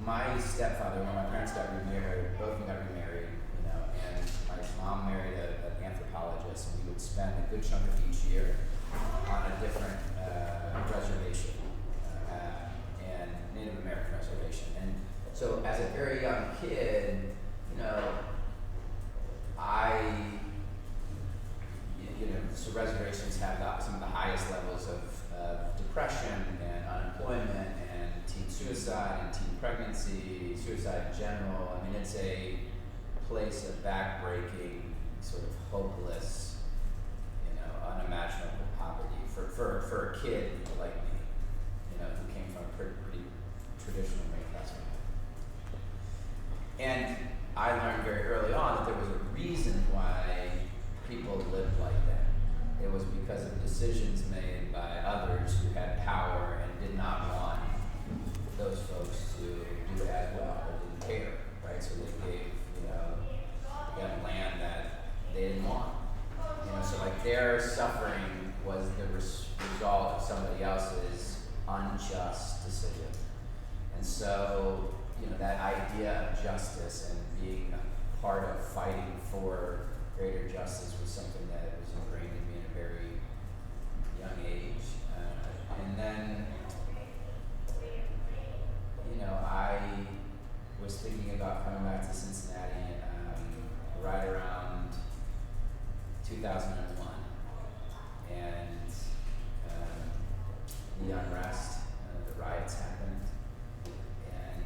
My stepfather, when my parents got remarried, both of them got remarried, and my mom married an anthropologist, and we would spend a good chunk of each year on a different reservation, and Native American reservation. And so as a very young kid, so reservations have some of the highest levels of depression and unemployment and teen suicide and teen pregnancy, suicide in general. I mean, it's a place of backbreaking, sort of hopeless, unimaginable poverty for a kid like me, who came from a pretty traditional middle class family. And I learned very early on that there was a reason why people lived like that. It was because of decisions made by others who had power and did not want those folks to do as well or didn't care, right? So they gave, them land that they didn't want. So like their suffering was the result of somebody else's unjust decision. And so, you know, that idea of justice and being a part of fighting for greater justice was something that was ingrained in me in a very young age. And then, you know, I was thinking about coming back to Cincinnati right around 2001, and the unrest, the riots happened, and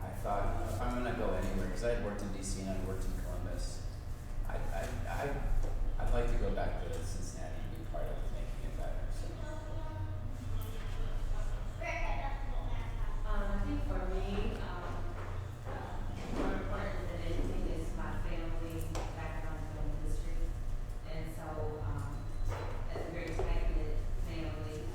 I thought, you know, if I'm gonna go anywhere, because I had worked in DC and I worked in Columbus, I'd like to go back to Cincinnati and be part of making it better. So. I think for me, more important than anything is my family background in film history. And so, as a very tight-knit family,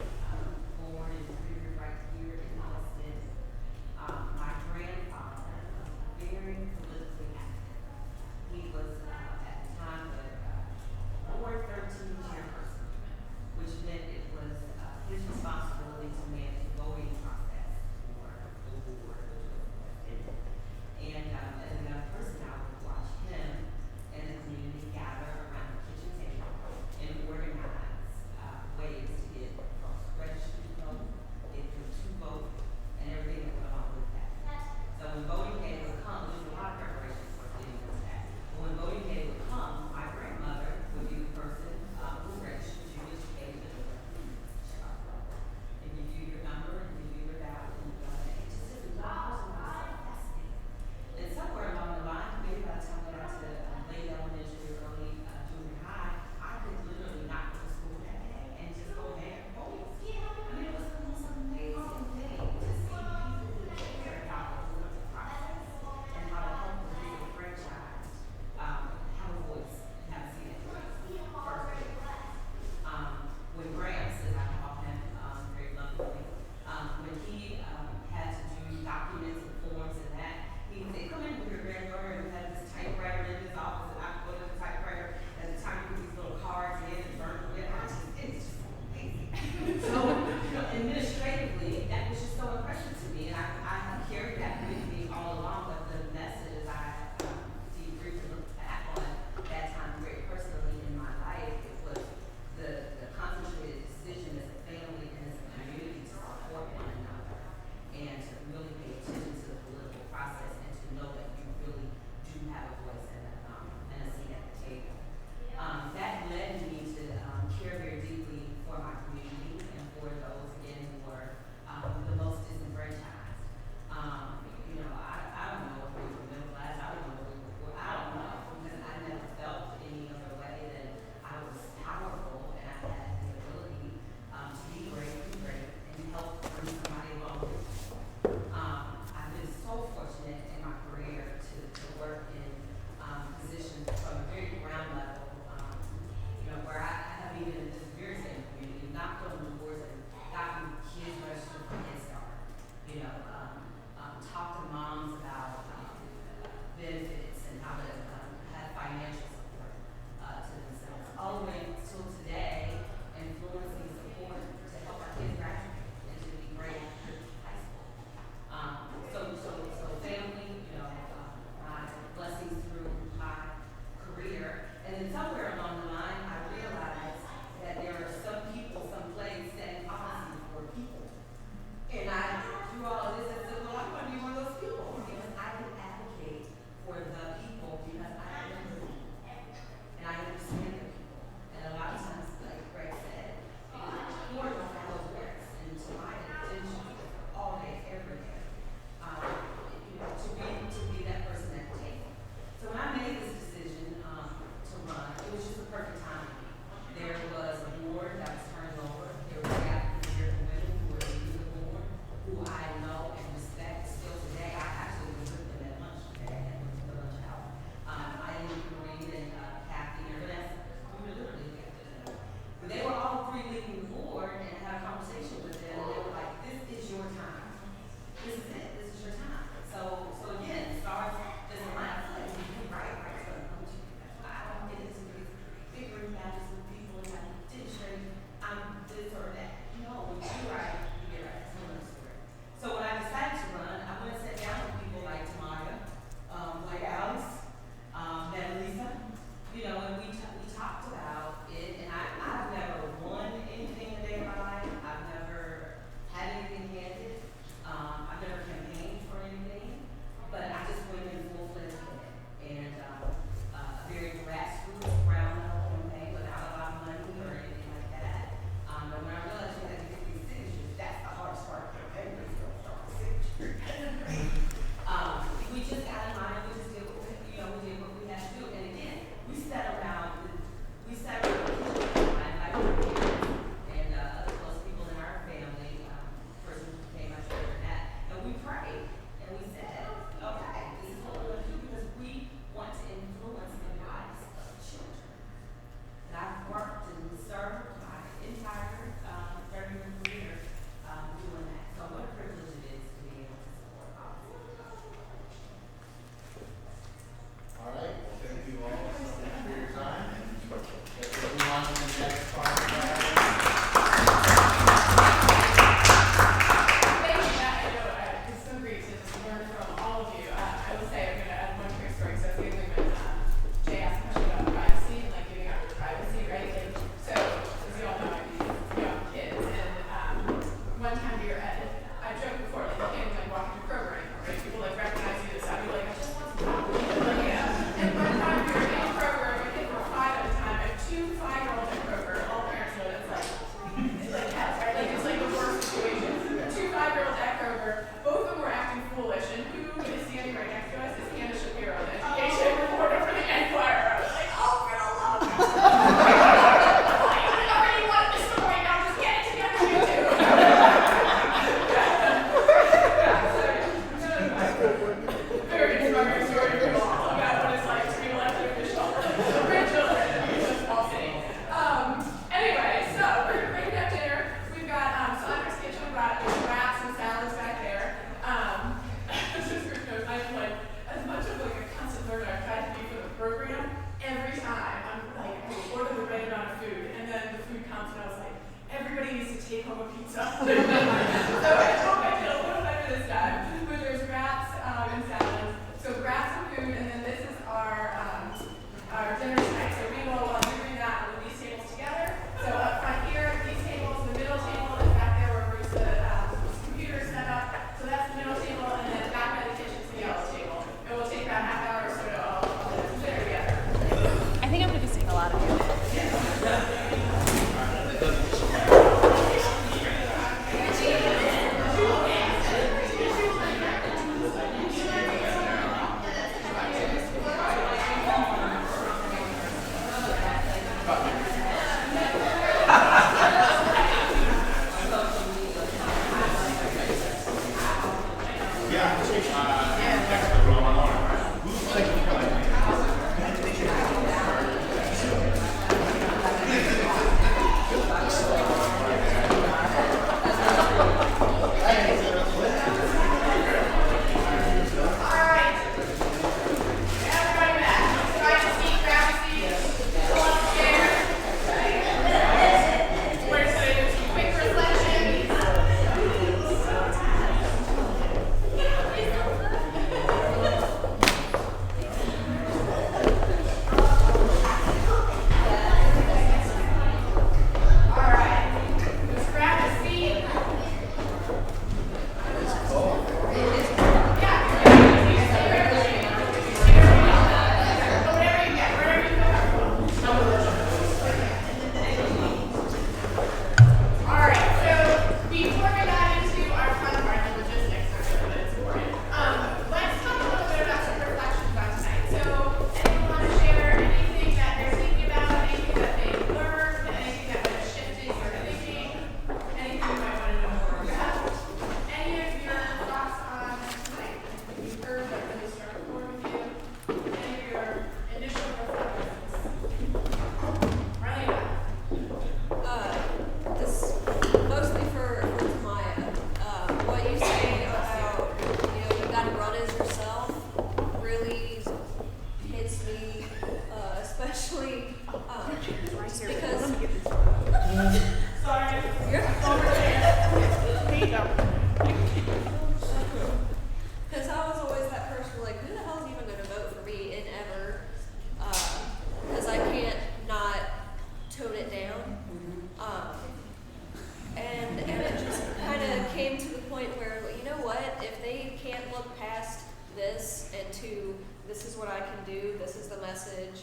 what I can do, this is the message,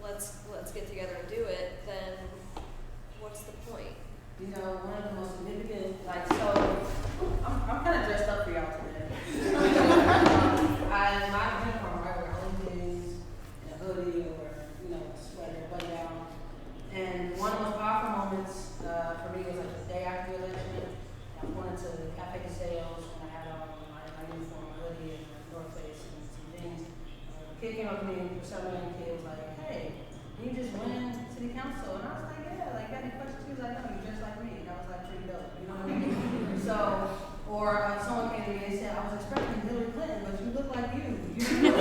let's get together and do it, then what's the point? You know, one of the most significant, like, so, I'm kind of dressed up for y'all today. My uniform, I wear home jeans, and a hoodie, or, you know, sweater, button down. And one of the most powerful moments for me was like the day after the election. I went to Cafe de Sales when I had on my uniform, my hoodie, and my North Face, and some things. A kid came up to me for some reason, kid was like, "Hey, you just win city council," and I was like, "Yeah, like, got any questions?" He was like, "No, you're just like me," and I was like, pretty dope, you know what I mean? So, or someone came to me and said, "I was expecting Hillary Clinton, but you look like you." So, you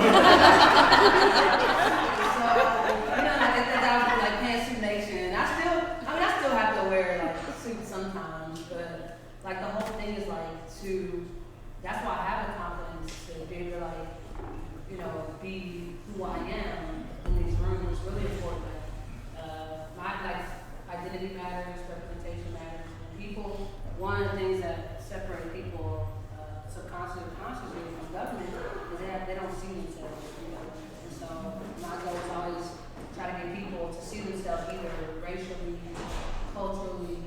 know, like that was like pantsuit nation, and I still have to wear like suits sometimes, but like the whole thing is like that's why I have the confidence to be able to like, you know, be who I am in these rooms. It's really important. My identity matters, representation matters. And people, one of the things that separate people subconsciously or consciously from government is they don't see themselves, you know. And so my goal is always try to get people to see themselves either racially, culturally,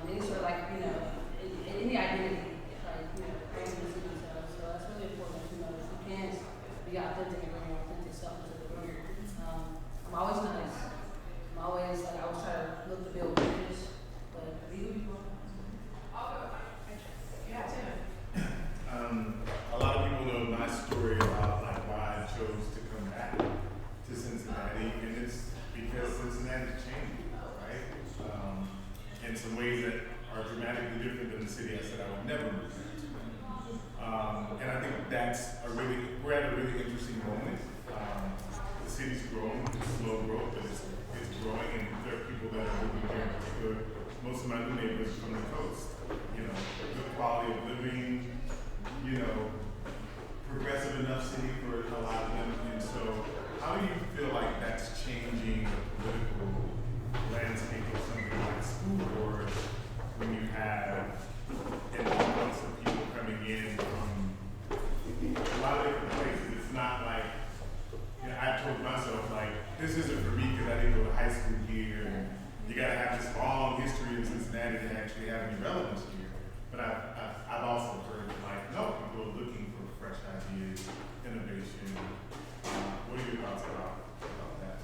any sort of like, you know, in the identity, like, you know, able to see themselves. So that's really important, you know, if you can be authentic and bring your authentic self into the room. I'm always nice. I'm always like, I always try to look to build bridges, but be who you are. Yeah, Tim. A lot of people know my story about like why I chose to come back to Cincinnati, and it's because Cincinnati's changing, right? In some ways that are dramatically different than the city I said I would never move to. And I think we're at a really interesting moment. The city's growing, it's slow growth, but it's growing, and there are people that are moving here in particular. Most of my new neighbors from the coast, you know, good quality of living, you know, progressive enough city for a lot of them. And so how do you feel like that's changing the political landscape of something like school boards when you have an influx of people coming in from a lot of different places? It's not like, you know, I told myself, like, this isn't for me because I didn't go to high school here, and you gotta have this long history in Cincinnati to actually have any relevance here. But I've also heard, like, no, people are looking for fresh ideas, innovation. What are your thoughts about that?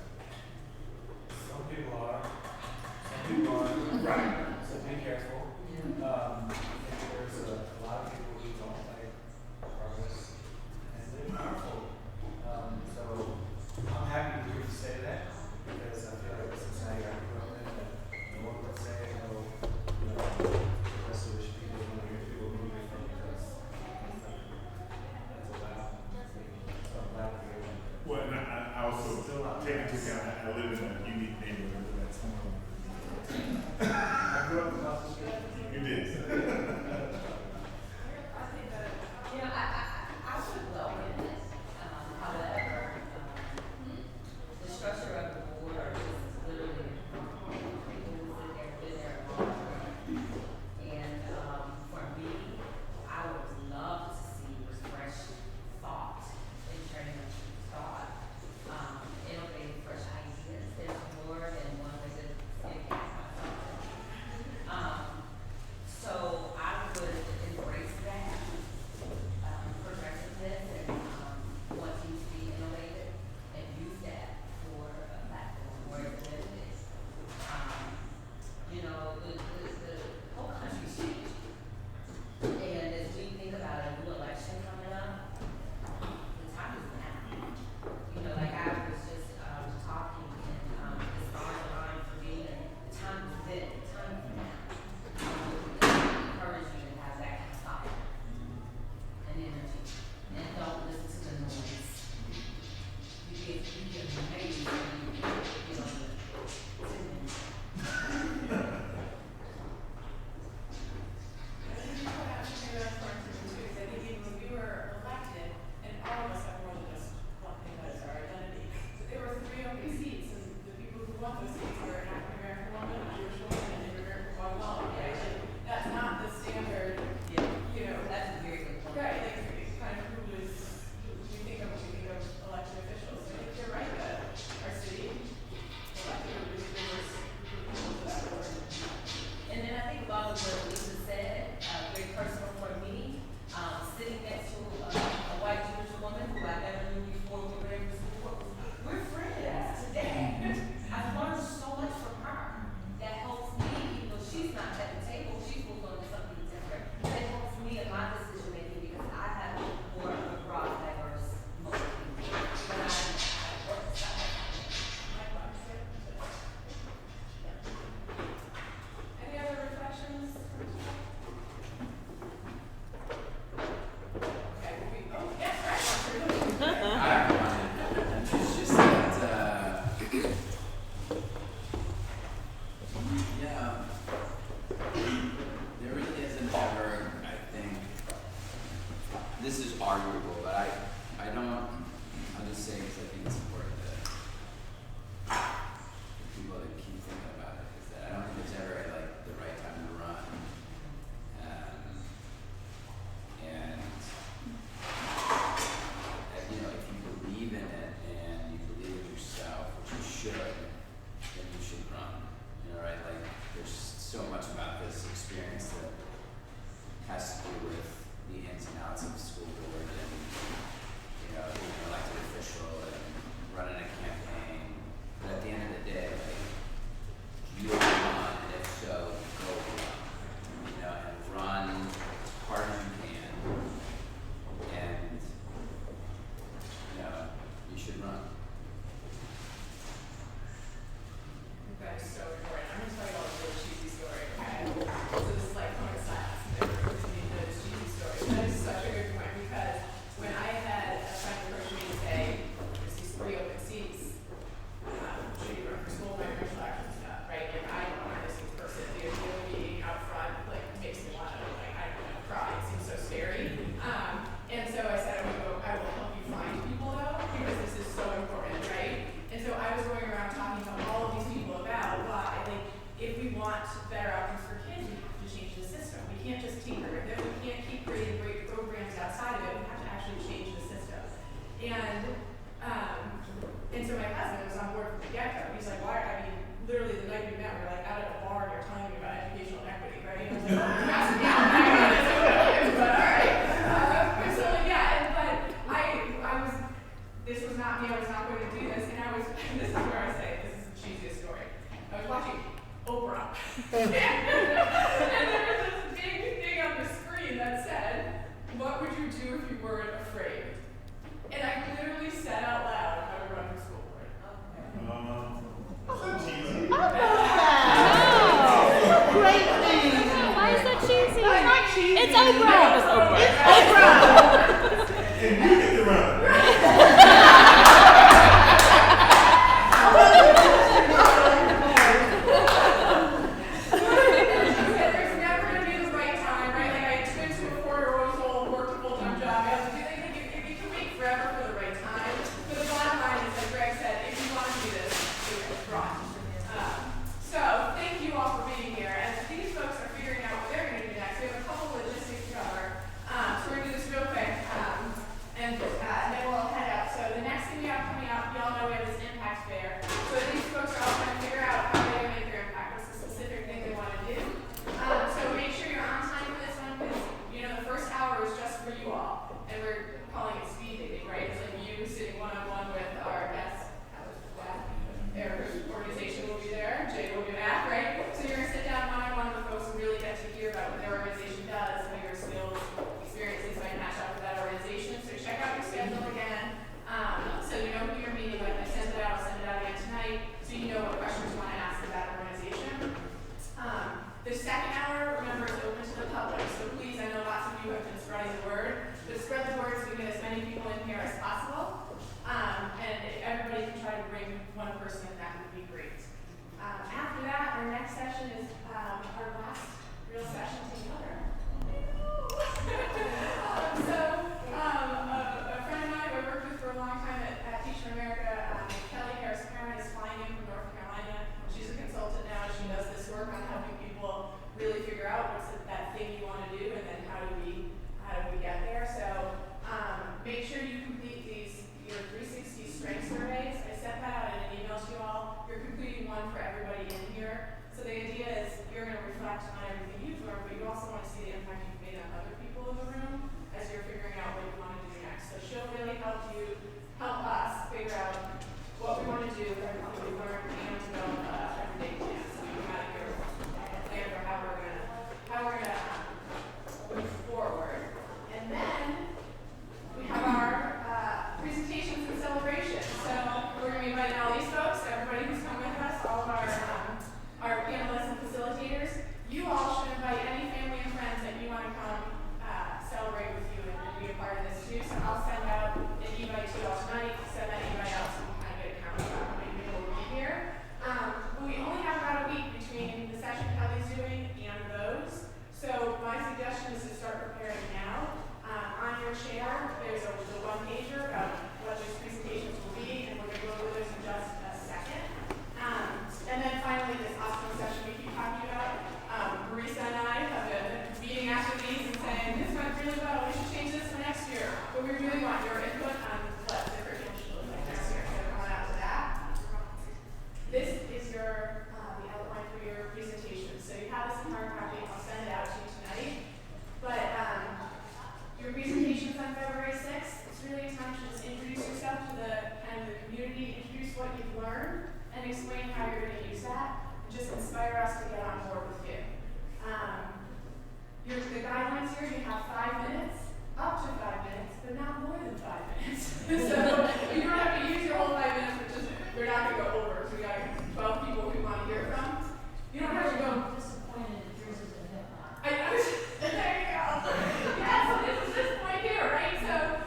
Some people are. Some people aren't. Right. So be careful. There's a lot of people who don't like progress, and they're powerful. So I'm happy to hear you say that, because I feel like Cincinnati got grew up in that no one would say, no, you know, the rest of the people moving from because that's allowed. So I'm glad to hear that. Well, and I also take into account I live in a unique neighborhood that's more. I grew up across the street. You did. You know, I would welcome this. However, the structure of the board is literally people who have been there a long time. And for me, I would love to see fresh thought and training of thought, innovative, fresh ideas. There's more than one way to impact myself. So I would ever, I think, this is arguable, but I don't, I'll just say because I think it's important that people that keep thinking about it, is that I don't think it's ever like the right time to run. And you know, if you believe in it and you believe in yourself, which you should, then you should run. You know, right? Like there's so much about this experience that has to do with the ins and outs of the school board and, you know, being an elected official and running a campaign. But at the end of the day, like, you'll run, and if so, go run. You know, and run as hard as you can. And, you know, you should run. That is so important. I'm gonna tell you all a really cheesy story, okay? So this is like point of silence. Everyone listening to this cheesy story. That is such a good point because when I had a friend approach me to say, there's these 3 open seats, should you run for school, my commercial action stuff, right? Like I don't want this person. The idea of being out front like makes me want to like I don't know, cry. It seems so scary. And so I said I will help you find people though, because this is so important, right? And so I was going around talking to all of these people about why, like, if we want better outcomes for kids, we have to change the system. We can't just tinker with it. We can't keep creating great programs outside of it. We have to actually change the system. And so my husband was on board from the get-go. He's like, why? I mean, literally the night we met, we were like out at a bar and you're telling me about educational equity, right? And I was like, oh, you're asking me out. I know that's so brilliant, but all right. So like, yeah, but I was, this was not me. I was not going to do this. And I was, this is where I say, this is the cheesiest story. I was watching Oprah. And there was this big thing on the screen that said, what would you do if you weren't afraid? And I literally said out loud, I would run for school board. So cheesy. I love that. Great thing. Why is that cheesy? It's not cheesy. It's Oprah. It's Oprah. And you get to run. There's never going to be the right time, right? Like I had twins who were 4 years old, worked a full-time job. I was like, you can wait forever for the right time. But the bottom line is, like Greg said, if you want to do this, do it. Run. So thank you all for being here. As these folks are figuring out what they're going to do next, we have a couple of logistics to cover. So we're going to do this real quick. And then we'll head out. So the next thing we have coming up, y'all know we have this impact fair. So these folks are all trying to figure out how they're going to make their impact. What's the specific thing they want to do? So make sure you're on time for this one because, you know, the first hour is just for you all. And we're calling it speed dating, right? It's like you sitting one-on-one with our guests. Erica's organization will be there. Jay will be back, right? So you're going to sit down one-on-one with folks and really get to hear about what their organization does, how your skills, experiences might match up with that organization. So check out your schedule again. So you know who you're meeting with. I sent it out. I'll send it out again tonight so you know what questions you want to ask of that organization. The second hour, remember, is open to the public. So please, I know lots of you have been spreading the word, but spread the word so we get as many people in here as possible. And if everybody can try to bring one person in, that would be great. After that, our next session is our last real session together. A friend of mine who I worked with for a long time at Teach for America, Kelly Harris Parent, is flying in from North Carolina. She's a consultant now. She does this work on helping people really figure out what's that thing you want to do, and then how do we get there. So make sure you complete your 360 strength surveys. I sent that out in an email to you all. You're completing one for everybody in here. So the idea is really well, we should change this for next year, but we really want your input on what the curriculum should look like next year, so come on out to that. This is your, the outline for your presentation, so you have this in hard copy, I'll send it out to you tonight. But, your presentation is on February 6th, it's really a time to just introduce yourself to the, kind of the community, introduce what you've learned, and explain how you're gonna use that, and just inspire us to get on board with you. The guidelines here, you have 5 minutes, up to 5 minutes, but not more than 5 minutes. So you don't have to use your whole 5 minutes, but just, we're not gonna go over, so we got 12 people we wanna hear from. You don't have to go. I'm disappointed that yours isn't hip-hop. I know, there you go. Yeah, so this is this point here, right? So,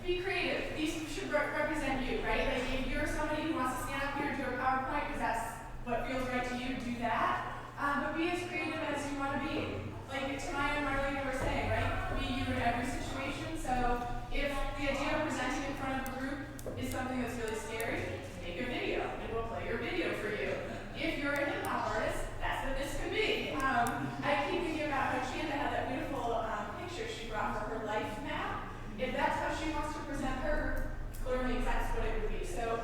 be creative. These should represent you, right? Like if you're somebody who wants to stand up here and do a PowerPoint because that's what feels right to you, do that. But be as creative as you want to be. Like Tamaya and Marlene were saying, right? Be you in every situation. So if the idea of presenting in front of a group is something that's really scary, make a video and we'll play your video for you. If you're a hip hop artist, that's what this could be. I keep thinking about how Chanda had that beautiful picture she brought for her life map. If that's how she wants to present her learning, that's what it would be. So,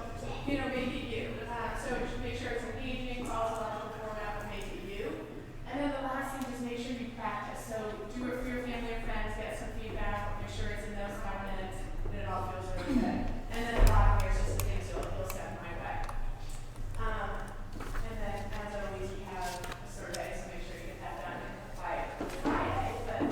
you know, make it you. So make sure it's engaging, follow the logical format, but make it you. And then the last thing is make sure you practice. So do it for your family and friends, get some feedback, make sure it's in those 5 minutes, and it all feels really good. And then the bottom here is just the things you'll set my way. And then, as always, we have a survey, so make sure you get that done by Friday. But